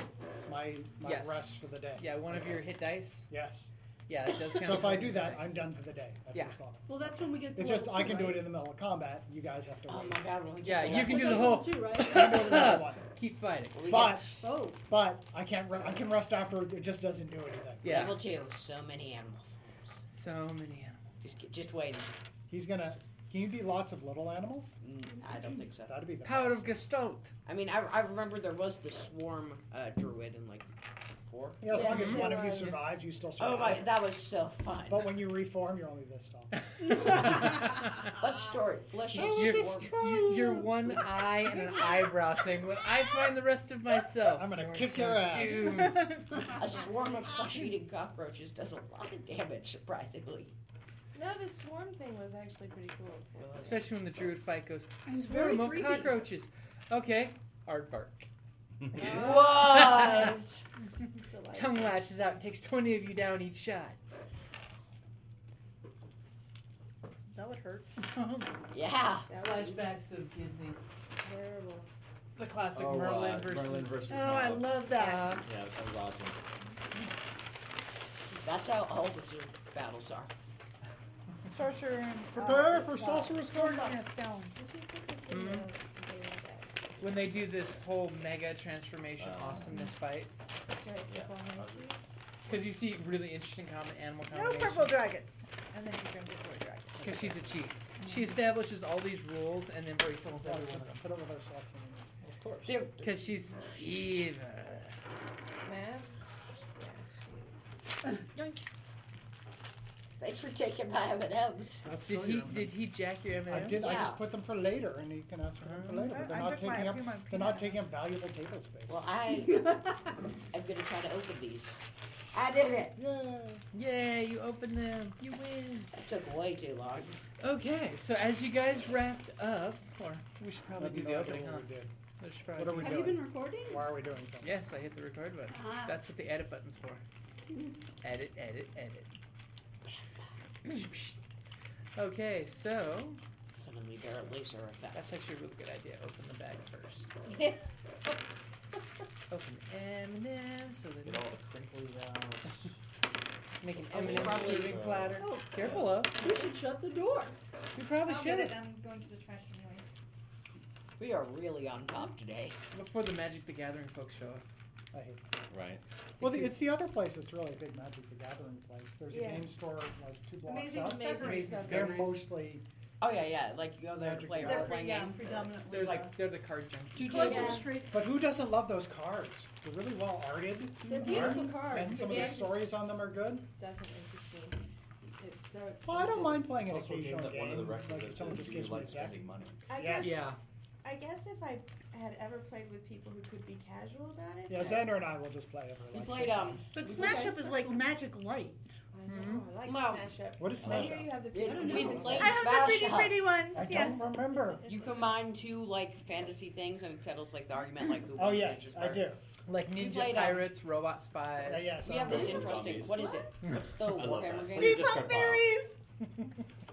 Yes. rests for the day? Yeah, one of your hit dice. Yes. Yeah, it does count. So if as I one do of your that, hit I'm dice. done for the day. At Yeah. first level. Well, that's when we get to It's just level I two, can do right? it in the middle of combat. You guys have to Oh wait. my god, when we get Yeah, to you level can do That's the whole. level two, right? I can do it in level one. Keep fighting. when we But get Oh, but I can't. I can rest afterwards. It just doesn't do anything. Yeah, level 2, so many animal forms. so many animals. Just waiting. He's gonna. Can you be lots of little animals? I don't think so. That'd be the Power best. of Gestalt. I mean, I remember there was the swarm druid in like 4. Yeah, as long as Yes, one there of you was. survives, you still survive. Oh my, that was so fun. But when you reform, you're only this tall. Fun story. Flesh of You're, swarm. you're one eye and an eyebrow saying, "When I find the rest of myself, I'm gonna you're kick so your ass." doomed." A swarm of flesh-eating cockroaches does a lot of damage, surprisingly. No, the swarm thing was actually pretty cool. Especially when the druid fight goes, It's very "Swarm of creepy. cockroaches." Okay, aardvark. What? Tongue lashes out, takes 20 of you down each shot. That would hurt. Yeah. Flashbacks of Disney. Terrible. The classic Merlin versus. Oh, I love that. Yeah, that was awesome. That's how all wizard battles are. Sorcerer and Prepare for sorcerer's sword combat. and a stone. When they do this whole mega transformation awesomeness fight. Yeah. Because you see really interesting animal No combinations. purple dragons. And then you can get the dragon. Because she's a cheat. She establishes all these rules and then breaks almost every one of them. Put it with our selection. Of course. They're- Because she's evil. Man. Thanks for taking my M&Ms. That's Did still he your- did he jack your M&Ms? I did. I Yeah. just put them for later, and you can ask for them for later. But they're I not took my- taking I up. threw my They're not peanut. taking up valuable table space. Well, I'm gonna try to open these. I did it. Yay! Yay, you open them. You win. That took way too long. Okay, so as you guys wrapped up, or we should probably do the No idea opening, huh? what we did. We should probably What are do we Have the- you doing? been recording? Why are we doing something? Yes, I hit the record button. Ah. That's what the edit button's for. Edit, edit, edit. Okay, so Suddenly there are laser that's effects. actually a really good idea. Open the bag first. Open the M&M so Get that all the crinkles out. make an Oh, M&M probably- serving platter. Oh, Careful, oh. We should shut the door. You probably I'll get should. it. I'm going to the trash anyways. We are really on top today. Before the Magic the Gathering folks show up. I hate. Right. Well, it's the other place that's really a big Magic the Gathering place. There's a Yeah. game store like 2 blocks Amazing up. Discoveries. Amazing They're Discoveries. mostly. Oh yeah. Like you go there to play a They're role-playing game. predominantly. They're like- they're the card junkies. Collectible Yeah. Street. But who doesn't love those cards? They're really well arted. They're beautiful cards. And some of the Yeah, stories on them are good. doesn't interest me. It's so expensive. Well, I don't mind playing It's an also a game occasional that one of the game. Like requisites someone is just you gives me a like deck. spending money. I Yes. guess, Yeah. I guess if I had ever played with people who could be casual about it. Yeah, Xander and I will just play over We like played 6 months. But Smash Up is like Magic Light. I know. I like Well, Smash Up. What is I Smash hear Up? you have the Yeah, beautiful we ones. played I have the Smash pretty, Up. pretty ones. I Yes. don't remember. You combine 2 like fantasy things and it settles like the argument like the Oh ones yes, that just I do. Like We Ninja played, Pirates, Robot Spies. Yes, We have this I'm- interesting. Zombies. What is it? What's the I love Warhammer that. game? Just Pump got berries.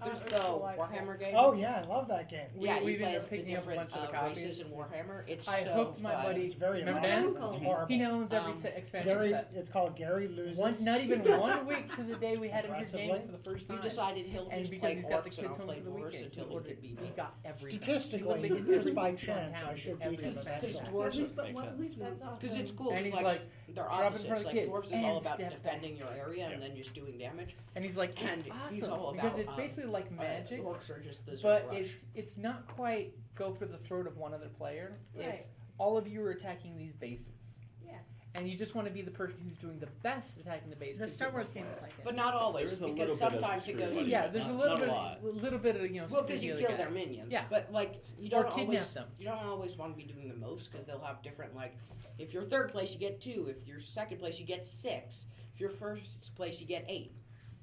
There's the delightful. Warhammer game. Oh yeah, I love that game. Yeah, we you ended play up as the picking up a different bunch of the copies. races in Warhammer. It's I so hooked my fun. buddy. It's very Remember horrible. Dan? It's horrible. He owns every expansion Gary, set. it's called Gary Loses. Not even 1 week to the day we had him here gaming Aggressively. for the first time. You decided he'll and just because play he's got the orcs and kids I'll home play for the dwarves weekend, until he can beat we me. got everything. Statistically, We literally hit just by everything chance, downtown, I should every beat him expansion. Because eventually. dwarves At least, Makes at sense. least That's awesome. Because it's cool. And It's he's like, like, they're drop in front opposites. of Like kids dwarves is and all about step back. defending your area and then just doing damage. and he's like, it's And he's awesome all because about, it's basically like magic, Orcs are just the but rush. it's not quite go for the throat of one other player. Right. It's all of you are attacking these bases. Yeah. And you just want to be the person who's doing the best attacking the base. The Star Wars game is like it. But not always, There is a because little bit of sometimes it truth. goes. Yeah, there's Not- a little not bit, a lot. Well, because you steal kill the their guy. minions. Yeah. But like you Or don't kidnap always them. you don't always want to be doing the most because they'll have different like. If you're third place, you get 2. If you're second place, you get 6. If you're first place, you get 8.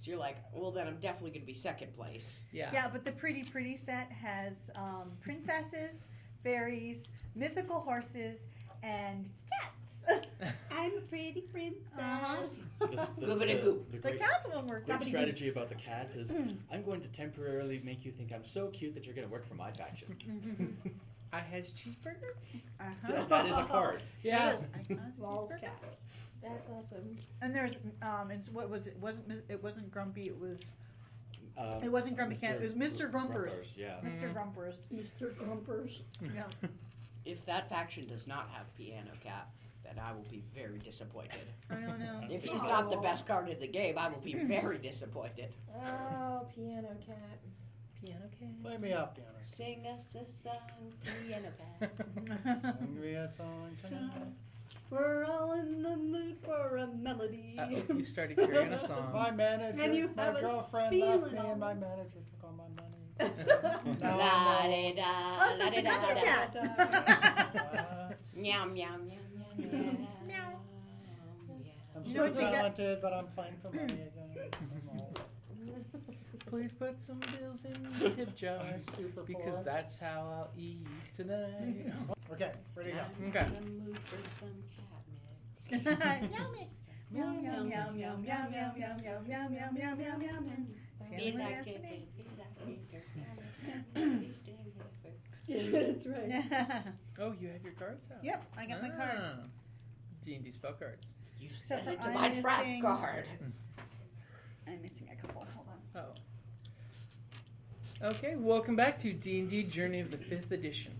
So you're like, well, then I'm definitely going to be second place. Yeah, but the Pretty set has princesses, fairies, mythical horses, and cats. I'm a pretty princess. Goobity-goop. The The great, cats one were great strategy about the cats is I'm going to temporarily make you think I'm so cute that you're going to work for my faction. I has cheeseburger. That is a card. Yeah. Lol's cats. That's awesome. And there's and what was it? It wasn't Grumpy. It was Um, It wasn't Grumpy Cat, it was Mr. Grumpers. Yeah. Mr. Grumpers. Mr. Grumpers. Yeah. If that faction does not have Piano Cat, then I will be very disappointed. I don't know. If he's not the best card in the game, I will be very disappointed. Oh, piano cat. Piano cat. Play me up, Danner. Sing us a song, Piano Cat. Sing me a song tonight. We're all in the mood for a melody. You started carrying a song. My manager, And you my have a girlfriend left feeling me, all and my right. manager took all my money. Now La I'm de da, Oh, so la it's de a da country da. cat. Meow meow meow meow meow. I'm You so know what you got- talented, but I'm playing for money again. I'm old. Please put some bills in the tip jar I'm super because poor. that's how I'll eat tonight. Okay, ready to go. Okay. I'm in the mood for some cat mix. Meow meow meow meow meow meow meow meow meow meow meow meow meow meow. Scanning my ass today. Yeah, that's right. Oh, you have your cards out. Yep, I got my cards. D&D spell cards. You Except sent it for to I'm my trap missing- card. I'm missing a couple. Hold on. Oh. Okay, welcome back to D&D Journey of the 5th edition.